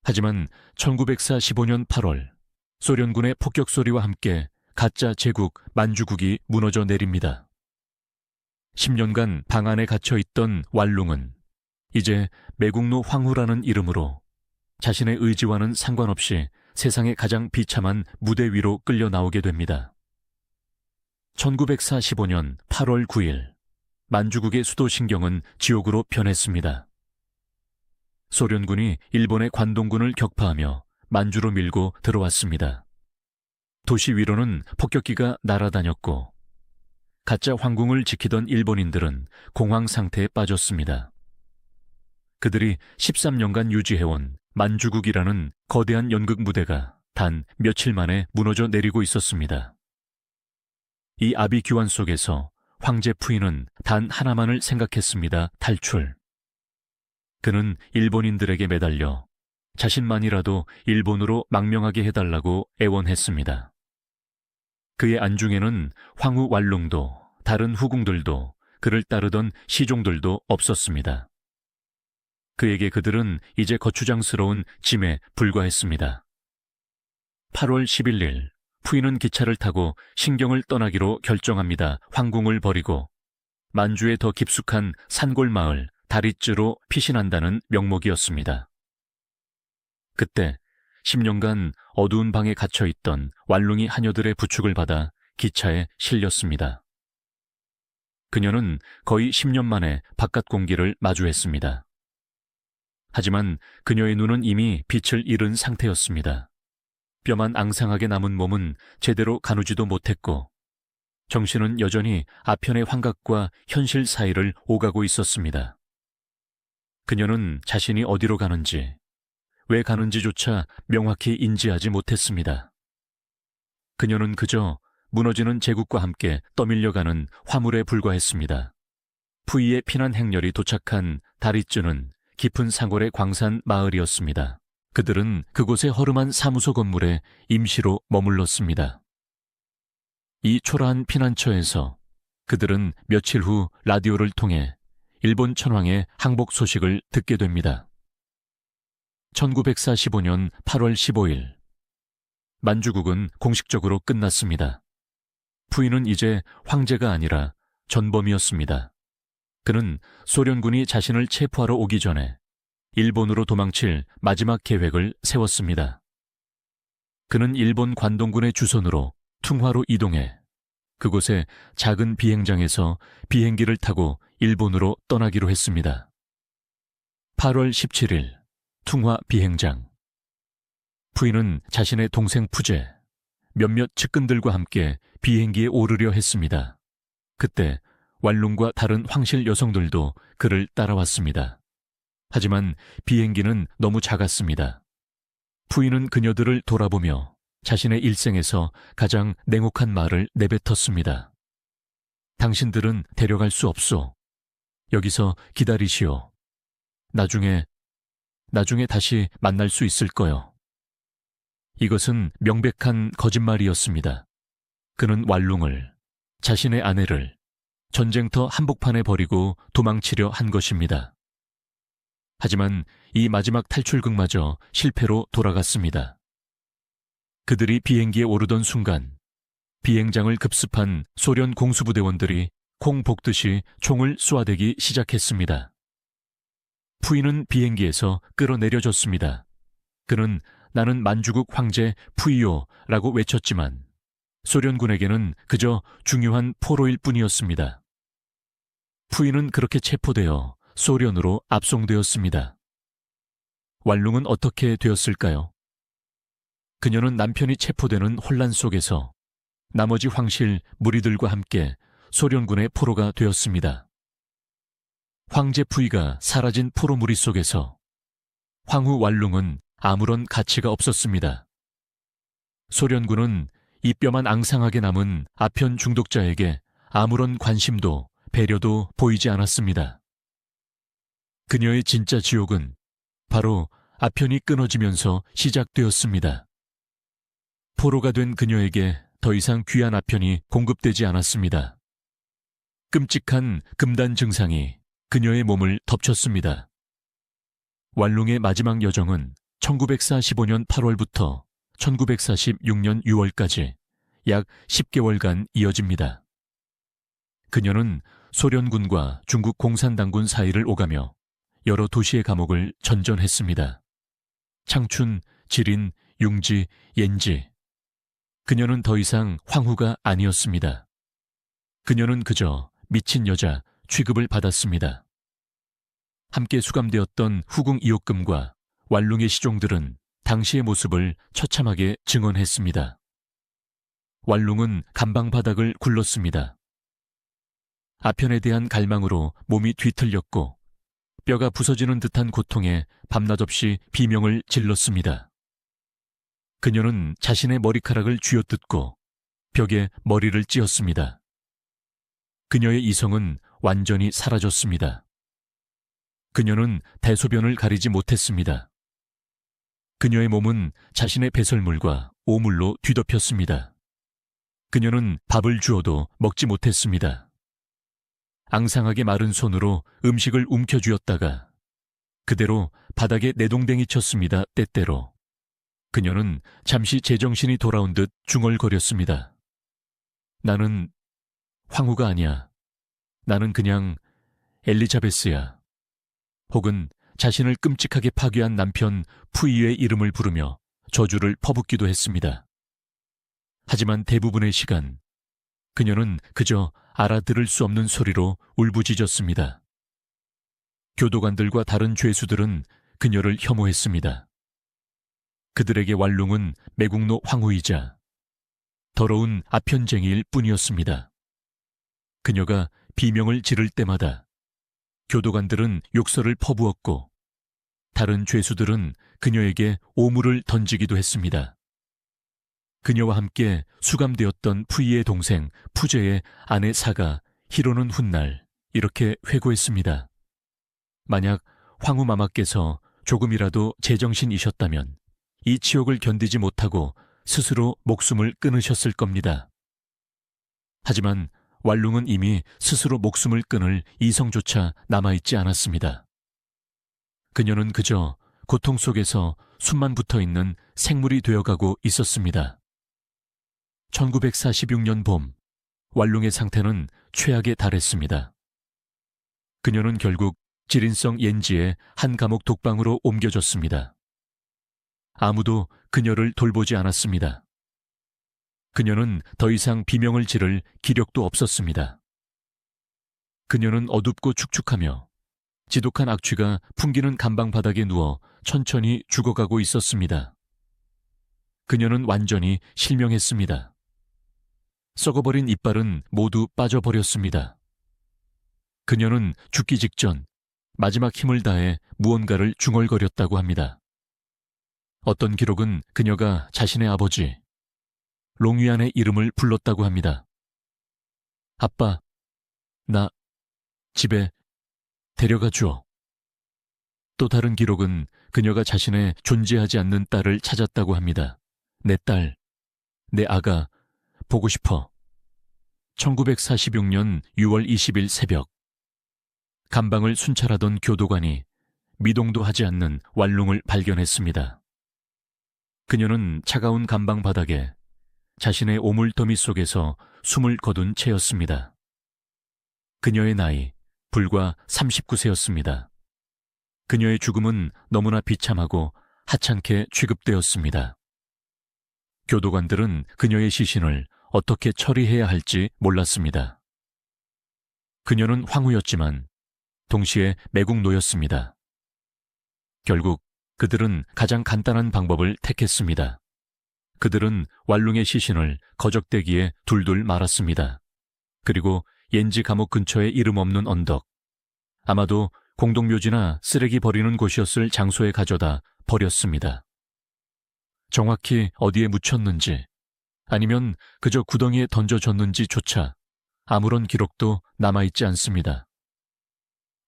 하지만 1945년 8월 소련군의 폭격 소리와 함께 가짜 제국 만주국이 무너져 내립니다. 10년간 방 안에 갇혀 있던 왈룽은 이제 매국노 황후라는 이름으로 자신의 의지와는 상관없이 세상의 가장 비참한 무대 위로 끌려 나오게 됩니다. 1945년 8월 9일 만주국의 수도 신경은 지옥으로 변했습니다. 소련군이 일본의 관동군을 격파하며 만주로 밀고 들어왔습니다. 도시 위로는 폭격기가 날아다녔고 가짜 황궁을 지키던 일본인들은 공황 상태에 빠졌습니다. 그들이 13년간 유지해온 만주국이라는 거대한 연극 무대가 단 며칠 만에 무너져 내리고 있었습니다. 이 아비규환 속에서 황제 푸이는 단 하나만을 생각했습니다. 탈출. 그는 일본인들에게 매달려 자신만이라도 일본으로 망명하게 해달라고 애원했습니다. 그의 안중에는 황후 왈룽도 다른 후궁들도 그를 따르던 시종들도 없었습니다. 그에게 그들은 이제 거추장스러운 짐에 불과했습니다. 8월 11일 푸이는 기차를 타고 신경을 떠나기로 결정합니다. 황궁을 버리고 만주의 더 깊숙한 산골 마을 다리쯔로 피신한다는 명목이었습니다. 그때 10년간 어두운 방에 갇혀있던 왈룽이 하녀들의 부축을 받아 기차에 실렸습니다. 그녀는 거의 10년 만에 바깥 공기를 마주했습니다. 하지만 그녀의 눈은 이미 빛을 잃은 상태였습니다. 뼈만 앙상하게 남은 몸은 제대로 가누지도 못했고 정신은 여전히 아편의 환각과 현실 사이를 오가고 있었습니다. 그녀는 자신이 어디로 가는지, 왜 가는지조차 명확히 인지하지 못했습니다. 그녀는 그저 무너지는 제국과 함께 떠밀려가는 화물에 불과했습니다. 푸이의 피난 행렬이 도착한 다리쯔는 깊은 상골의 광산 마을이었습니다. 그들은 그곳의 허름한 사무소 건물에 임시로 머물렀습니다. 이 초라한 피난처에서 그들은 며칠 후 라디오를 통해 일본 천황의 항복 소식을 듣게 됩니다. 1945년 8월 15일 만주국은 공식적으로 끝났습니다. 부인은 이제 황제가 아니라 전범이었습니다. 그는 소련군이 자신을 체포하러 오기 전에 일본으로 도망칠 마지막 계획을 세웠습니다. 그는 일본 관동군의 주선으로 퉁화로 이동해 그곳에 작은 비행장에서 비행기를 타고 일본으로 떠나기로 했습니다. 8월 17일 퉁화 비행장. 부인은 자신의 동생 푸제, 몇몇 측근들과 함께 비행기에 오르려 했습니다. 그때 왈룽과 다른 황실 여성들도 그를 따라왔습니다. 하지만 비행기는 너무 작았습니다. 부인은 그녀들을 돌아보며 자신의 일생에서 가장 냉혹한 말을 내뱉었습니다. 당신들은 데려갈 수 없소. 여기서 기다리시오. 나중에 다시 만날 수 있을 거요. 이것은 명백한 거짓말이었습니다. 그는 왈룽을, 자신의 아내를 전쟁터 한복판에 버리고 도망치려 한 것입니다. 하지만 이 마지막 탈출극마저 실패로 돌아갔습니다. 그들이 비행기에 오르던 순간 비행장을 급습한 소련 공수부대원들이 콩 볶듯이 총을 쏘아대기 시작했습니다. 푸이는 비행기에서 끌어내려졌습니다. 그는 나는 만주국 황제 푸이요라고 외쳤지만 소련군에게는 그저 중요한 포로일 뿐이었습니다. 푸이는 그렇게 체포되어 소련으로 압송되었습니다. 왈룽은 어떻게 되었을까요? 그녀는 남편이 체포되는 혼란 속에서 나머지 황실 무리들과 함께 소련군의 포로가 되었습니다. 황제 푸이가 사라진 포로 무리 속에서 황후 왈룽은 아무런 가치가 없었습니다. 소련군은 이 뼈만 앙상하게 남은 아편 중독자에게 아무런 관심도 배려도 보이지 않았습니다. 그녀의 진짜 지옥은 바로 아편이 끊어지면서 시작되었습니다. 포로가 된 그녀에게 더 이상 귀한 아편이 공급되지 않았습니다. 끔찍한 금단 증상이 그녀의 몸을 덮쳤습니다. 왈룽의 마지막 여정은 1945년 8월부터 1946년 6월까지 약 10개월간 이어집니다. 그녀는 소련군과 중국 공산당군 사이를 오가며 여러 도시의 감옥을 전전했습니다. 창춘, 지린, 융지, 옌지. 그녀는 더 이상 황후가 아니었습니다. 그녀는 그저 미친 여자 취급을 받았습니다. 함께 수감되었던 후궁 이옥금과 왈룽의 시종들은 당시의 모습을 처참하게 증언했습니다. 왈룽은 감방 바닥을 굴렀습니다. 아편에 대한 갈망으로 몸이 뒤틀렸고 뼈가 부서지는 듯한 고통에 밤낮없이 비명을 질렀습니다. 그녀는 자신의 머리카락을 쥐어뜯고 벽에 머리를 찧었습니다. 그녀의 이성은 완전히 사라졌습니다. 그녀는 대소변을 가리지 못했습니다. 그녀의 몸은 자신의 배설물과 오물로 뒤덮였습니다. 그녀는 밥을 주어도 먹지 못했습니다. 앙상하게 마른 손으로 음식을 움켜쥐었다가 그대로 바닥에 내동댕이 쳤습니다. 때때로. 그녀는 잠시 제정신이 돌아온 듯 중얼거렸습니다. 나는 황후가 아니야. 나는 그냥 엘리자베스야. 혹은 자신을 끔찍하게 파괴한 남편 푸이의 이름을 부르며 저주를 퍼붓기도 했습니다. 하지만 대부분의 시간 그녀는 그저 알아들을 수 없는 소리로 울부짖었습니다. 교도관들과 다른 죄수들은 그녀를 혐오했습니다. 그들에게 왈룽은 매국노 황후이자 더러운 아편쟁이일 뿐이었습니다. 그녀가 비명을 지를 때마다 교도관들은 욕설을 퍼부었고 다른 죄수들은 그녀에게 오물을 던지기도 했습니다. 그녀와 함께 수감되었던 푸이의 동생 푸제의 아내 사가 히로는 훗날 이렇게 회고했습니다. 만약 황후마마께서 조금이라도 제정신이셨다면 이 치욕을 견디지 못하고 스스로 목숨을 끊으셨을 겁니다. 하지만 왈룽은 이미 스스로 목숨을 끊을 이성조차 남아있지 않았습니다. 그녀는 그저 고통 속에서 숨만 붙어있는 생물이 되어가고 있었습니다. 1946년 봄, 왈룽의 상태는 최악에 달했습니다. 그녀는 결국 지린성 옌지의 한 감옥 독방으로 옮겨졌습니다. 아무도 그녀를 돌보지 않았습니다. 그녀는 더 이상 비명을 지를 기력도 없었습니다. 그녀는 어둡고 축축하며 지독한 악취가 풍기는 감방 바닥에 누워 천천히 죽어가고 있었습니다. 그녀는 완전히 실명했습니다. 썩어버린 이빨은 모두 빠져버렸습니다. 그녀는 죽기 직전 마지막 힘을 다해 무언가를 중얼거렸다고 합니다. 어떤 기록은 그녀가 자신의 아버지 롱위안의 이름을 불렀다고 합니다. 아빠, 나 집에 데려가 주어. 또 다른 기록은 그녀가 자신의 존재하지 않는 딸을 찾았다고 합니다. 내 딸, 내 아가, 보고 싶어. 1946년 6월 20일 새벽, 감방을 순찰하던 교도관이 미동도 하지 않는 왈룽을 발견했습니다. 그녀는 차가운 감방 바닥에 자신의 오물더미 속에서 숨을 거둔 채였습니다. 그녀의 나이 불과 39세였습니다. 그녀의 죽음은 너무나 비참하고 하찮게 취급되었습니다. 교도관들은 그녀의 시신을 어떻게 처리해야 할지 몰랐습니다. 그녀는 황후였지만 동시에 매국노였습니다. 결국 그들은 가장 간단한 방법을 택했습니다. 그들은 왈룽의 시신을 거적대기에 둘둘 말았습니다. 그리고 옌지 감옥 근처의 이름 없는 언덕, 아마도 공동묘지나 쓰레기 버리는 곳이었을 장소에 가져다 버렸습니다. 정확히 어디에 묻혔는지 아니면 그저 구덩이에 던져졌는지조차 아무런 기록도 남아있지 않습니다.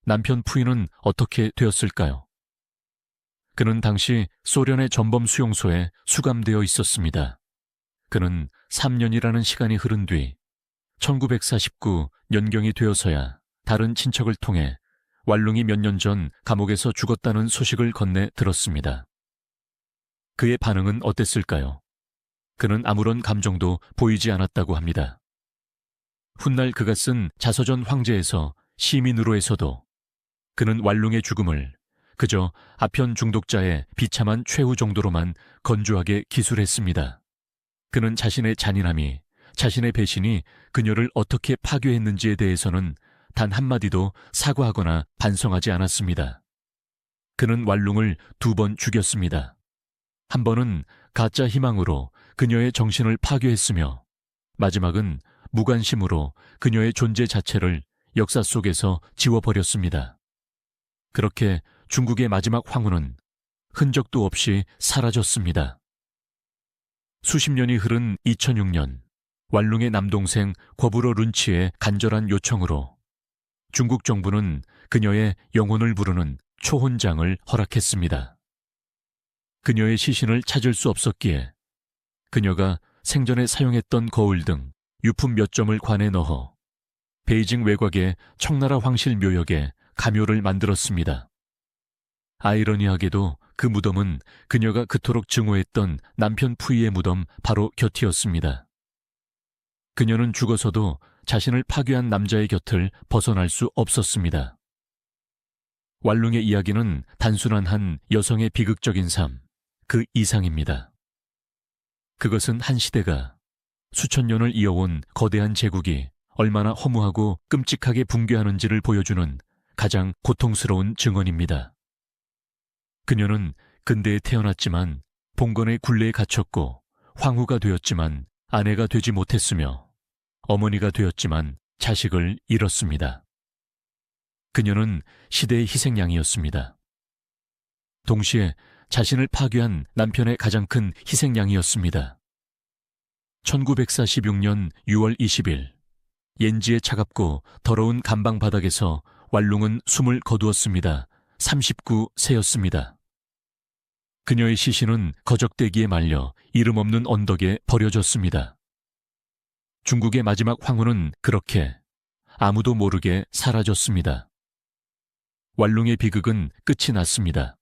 남편 푸이는 어떻게 되었을까요? 그는 당시 소련의 전범 수용소에 수감되어 있었습니다. 그는 3년이라는 시간이 흐른 뒤 1949 년경이 되어서야 다른 친척을 통해 왈룽이 몇 년 전 감옥에서 죽었다는 소식을 건네 들었습니다. 그의 반응은 어땠을까요? 그는 아무런 감정도 보이지 않았다고 합니다. 훗날 그가 쓴 자서전 황제에서 시민으로에서도 그는 왈룽의 죽음을 그저 아편 중독자의 비참한 최후 정도로만 건조하게 기술했습니다. 그는 자신의 잔인함이, 자신의 배신이 그녀를 어떻게 파괴했는지에 대해서는 단 한마디도 사과하거나 반성하지 않았습니다. 그는 왈룽을 2번 죽였습니다. 한 번은 가짜 희망으로 그녀의 정신을 파괴했으며 마지막은 무관심으로 그녀의 존재 자체를 역사 속에서 지워버렸습니다. 그렇게 중국의 마지막 황후는 흔적도 없이 사라졌습니다. 수십 년이 흐른 2006년, 왈룽의 남동생 거부로 룬치의 간절한 요청으로 중국 정부는 그녀의 영혼을 부르는 초혼장을 허락했습니다. 그녀의 시신을 찾을 수 없었기에 그녀가 생전에 사용했던 거울 등 유품 몇 점을 관에 넣어 베이징 외곽의 청나라 황실 묘역에 가묘를 만들었습니다. 아이러니하게도 그 무덤은 그녀가 그토록 증오했던 남편 푸이의 무덤 바로 곁이었습니다. 그녀는 죽어서도 자신을 파괴한 남자의 곁을 벗어날 수 없었습니다. 왈룽의 이야기는 단순한 한 여성의 비극적인 삶, 그 이상입니다. 그것은 한 시대가 수천 년을 이어온 거대한 제국이 얼마나 허무하고 끔찍하게 붕괴하는지를 보여주는 가장 고통스러운 증언입니다. 그녀는 근대에 태어났지만 봉건의 굴레에 갇혔고 황후가 되었지만 아내가 되지 못했으며 어머니가 되었지만 자식을 잃었습니다. 그녀는 시대의 희생양이었습니다. 동시에 자신을 파괴한 남편의 가장 큰 희생양이었습니다. 1946년 6월 20일, 옌지의 차갑고 더러운 감방 바닥에서 왈룽은 숨을 거두었습니다. 39세였습니다. 그녀의 시신은 거적대기에 말려 이름 없는 언덕에 버려졌습니다. 중국의 마지막 황후는 그렇게 아무도 모르게 사라졌습니다. 왈룽의 비극은 끝이 났습니다.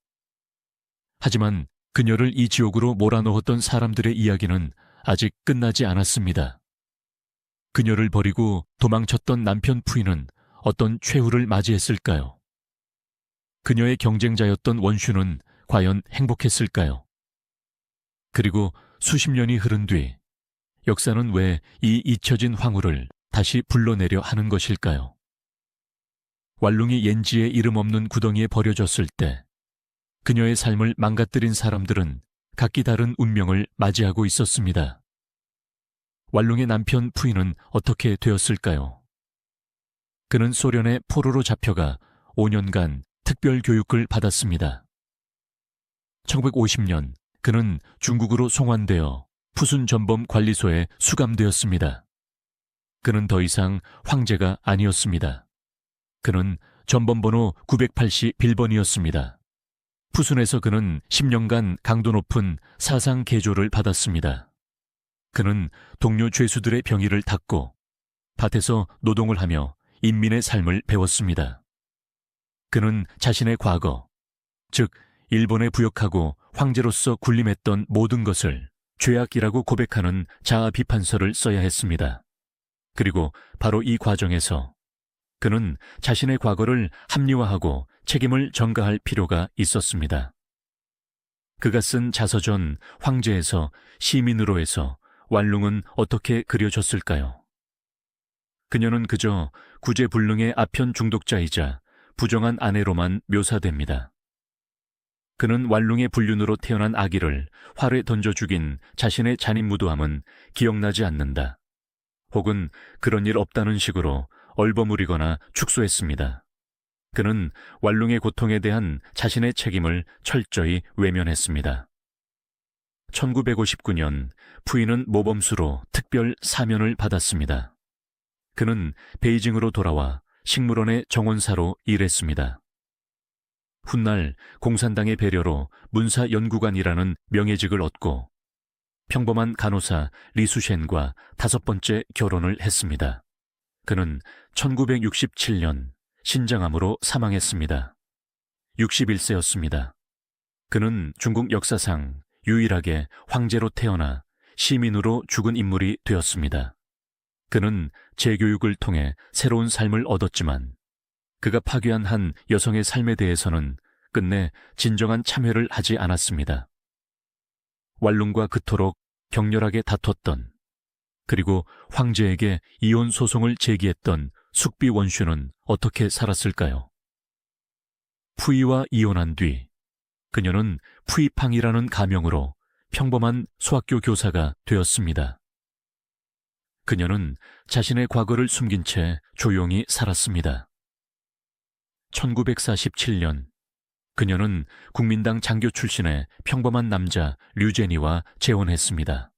하지만 그녀를 이 지옥으로 몰아넣었던 사람들의 이야기는 아직 끝나지 않았습니다. 그녀를 버리고 도망쳤던 남편 푸이는 어떤 최후를 맞이했을까요? 그녀의 경쟁자였던 원슈는 과연 행복했을까요? 그리고 수십 년이 흐른 뒤 역사는 왜 이 잊혀진 황후를 다시 불러내려 하는 것일까요? 왈룽이 옌지의 이름 없는 구덩이에 버려졌을 때 그녀의 삶을 망가뜨린 사람들은 각기 다른 운명을 맞이하고 있었습니다. 왈룽의 남편 푸이는 어떻게 되었을까요? 그는 소련의 포로로 잡혀가 5년간 특별 교육을 받았습니다. 1950년 그는 중국으로 송환되어 푸순전범 관리소에 수감되었습니다. 그는 더 이상 황제가 아니었습니다. 그는 전범번호 981번이었습니다. 푸순에서 그는 10년간 강도 높은 사상 개조를 받았습니다. 그는 동료 죄수들의 병의를 닦고 밭에서 노동을 하며 인민의 삶을 배웠습니다. 그는 자신의 과거, 즉 일본에 부역하고 황제로서 군림했던 모든 것을 죄악이라고 고백하는 자아 비판서를 써야 했습니다. 그리고 바로 이 과정에서 그는 자신의 과거를 합리화하고 책임을 전가할 필요가 있었습니다. 그가 쓴 자서전 황제에서 시민으로에서 왈룽은 어떻게 그려졌을까요? 그녀는 그저 구제불능의 아편 중독자이자 부정한 아내로만 묘사됩니다. 그는 왈룽의 불륜으로 태어난 아기를 활에 던져 죽인 자신의 잔인무도함은 기억나지 않는다. 혹은 그런 일 없다는 식으로 얼버무리거나 축소했습니다. 그는 왈룽의 고통에 대한 자신의 책임을 철저히 외면했습니다. 1959년 푸이는 모범수로 특별 사면을 받았습니다. 그는 베이징으로 돌아와 식물원의 정원사로 일했습니다. 훗날 공산당의 배려로 문사연구관이라는 명예직을 얻고 평범한 간호사 리수셴과 5번째 결혼을 했습니다. 그는 1967년 신장암으로 사망했습니다. 61세였습니다. 그는 중국 역사상 유일하게 황제로 태어나 시민으로 죽은 인물이 되었습니다. 그는 재교육을 통해 새로운 삶을 얻었지만 그가 파괴한 한 여성의 삶에 대해서는 끝내 진정한 참회를 하지 않았습니다. 왈룽과 그토록 격렬하게 다퉜던 그리고 황제에게 이혼 소송을 제기했던 숙비 원슈는 어떻게 살았을까요? 푸이와 이혼한 뒤 그녀는 푸이팡이라는 가명으로 평범한 소학교 교사가 되었습니다. 그녀는 자신의 과거를 숨긴 채 조용히 살았습니다. 1947년 그녀는 국민당 장교 출신의 평범한 남자 류제니와 재혼했습니다.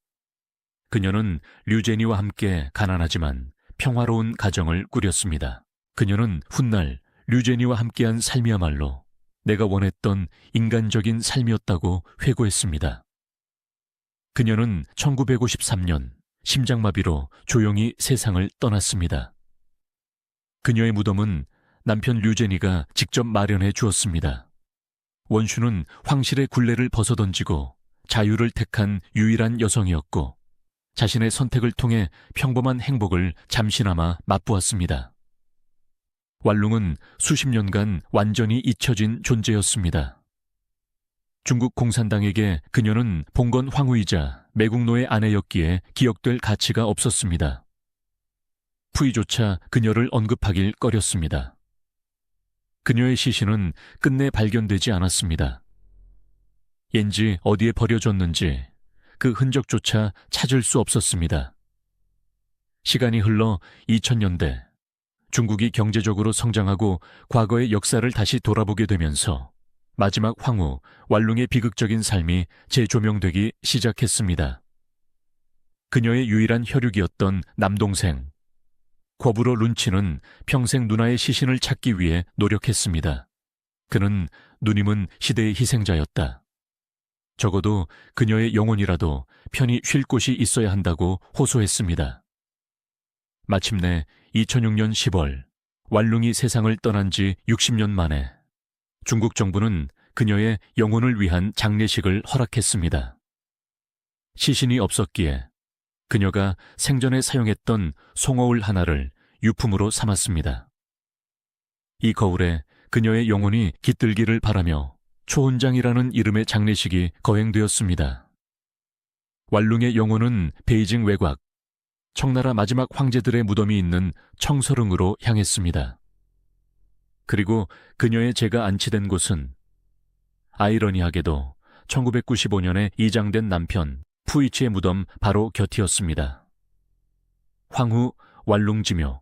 그녀는 류제니와 함께 가난하지만 평화로운 가정을 꾸렸습니다. 그녀는 훗날 류제니와 함께한 삶이야말로 내가 원했던 인간적인 삶이었다고 회고했습니다. 그녀는 1953년 심장마비로 조용히 세상을 떠났습니다. 그녀의 무덤은 남편 류제니가 직접 마련해 주었습니다. 원슈는 황실의 굴레를 벗어던지고 자유를 택한 유일한 여성이었고 자신의 선택을 통해 평범한 행복을 잠시나마 맛보았습니다. 왈룽은 수십 년간 완전히 잊혀진 존재였습니다. 중국 공산당에게 그녀는 봉건 황후이자 매국노의 아내였기에 기억될 가치가 없었습니다. 푸이조차 그녀를 언급하길 꺼렸습니다. 그녀의 시신은 끝내 발견되지 않았습니다. 옌지 어디에 버려졌는지 그 흔적조차 찾을 수 없었습니다. 시간이 흘러 2000년대 중국이 경제적으로 성장하고 과거의 역사를 다시 돌아보게 되면서 마지막 황후 왈룽의 비극적인 삶이 재조명되기 시작했습니다. 그녀의 유일한 혈육이었던 남동생 거부로 룬치는 평생 누나의 시신을 찾기 위해 노력했습니다. 그는 누님은 시대의 희생자였다. 적어도 그녀의 영혼이라도 편히 쉴 곳이 있어야 한다고 호소했습니다. 마침내 2006년 10월 왈룽이 세상을 떠난 지 60년 만에 중국 정부는 그녀의 영혼을 위한 장례식을 허락했습니다. 시신이 없었기에 그녀가 생전에 사용했던 송어울 하나를 유품으로 삼았습니다. 이 거울에 그녀의 영혼이 깃들기를 바라며 초훈장이라는 이름의 장례식이 거행되었습니다. 왈룽의 영혼은 베이징 외곽, 청나라 마지막 황제들의 무덤이 있는 청서릉으로 향했습니다. 그리고 그녀의 제가 안치된 곳은 아이러니하게도 1995년에 이장된 남편 푸이치의 무덤 바로 곁이었습니다. 황후 왈룽지묘.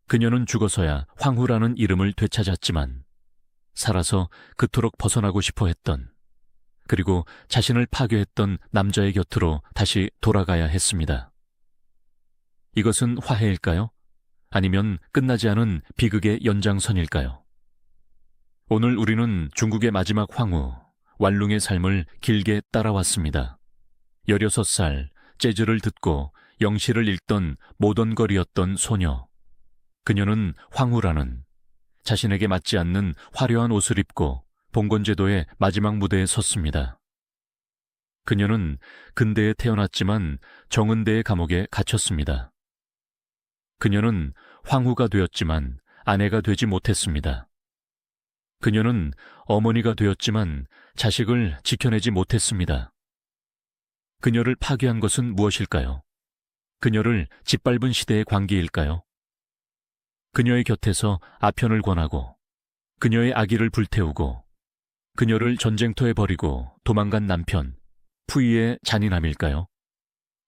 그녀는 죽어서야 황후라는 이름을 되찾았지만 살아서 그토록 벗어나고 싶어 했던, 그리고 자신을 파괴했던 남자의 곁으로 다시 돌아가야 했습니다. 이것은 화해일까요? 아니면 끝나지 않은 비극의 연장선일까요? 오늘 우리는 중국의 마지막 황후 왈룽의 삶을 길게 따라왔습니다. 16살 재즈를 듣고 영시를 읽던 모던걸이었던 소녀. 그녀는 황후라는 자신에게 맞지 않는 화려한 옷을 입고 봉건제도의 마지막 무대에 섰습니다. 그녀는 근대에 태어났지만 정은대의 감옥에 갇혔습니다. 그녀는 황후가 되었지만 아내가 되지 못했습니다. 그녀는 어머니가 되었지만 자식을 지켜내지 못했습니다. 그녀를 파괴한 것은 무엇일까요? 그녀를 짓밟은 시대의 관계일까요? 그녀의 곁에서 아편을 권하고 그녀의 아기를 불태우고 그녀를 전쟁터에 버리고 도망간 남편 푸이의 잔인함일까요?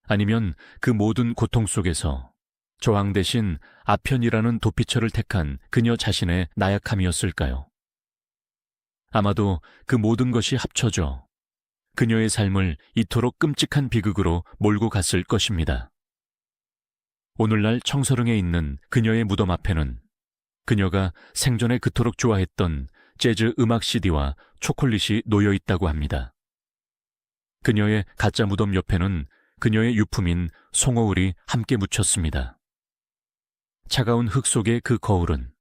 아니면 그 모든 고통 속에서 저항 대신 아편이라는 도피처를 택한 그녀 자신의 나약함이었을까요? 아마도 그 모든 것이 합쳐져 그녀의 삶을 이토록 끔찍한 비극으로 몰고 갔을 것입니다. 오늘날 청서릉에 있는 그녀의 무덤 앞에는 그녀가 생전에 그토록 좋아했던 재즈 음악 CD와 초콜릿이 놓여 있다고 합니다. 그녀의 가짜 무덤 옆에는 그녀의 유품인 송어울이 함께 묻혔습니다. 차가운 흙 속의 그 거울은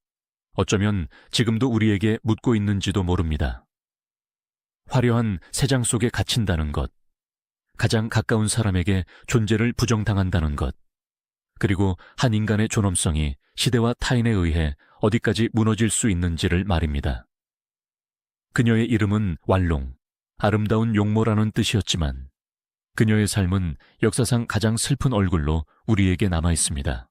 어쩌면 지금도 우리에게 묻고 있는지도 모릅니다. 화려한 새장 속에 갇힌다는 것, 가장 가까운 사람에게 존재를 부정당한다는 것, 그리고 한 인간의 존엄성이 시대와 타인에 의해 어디까지 무너질 수 있는지를 말입니다. 그녀의 이름은 왈룽, 아름다운 용모라는 뜻이었지만 그녀의 삶은 역사상 가장 슬픈 얼굴로 우리에게 남아 있습니다.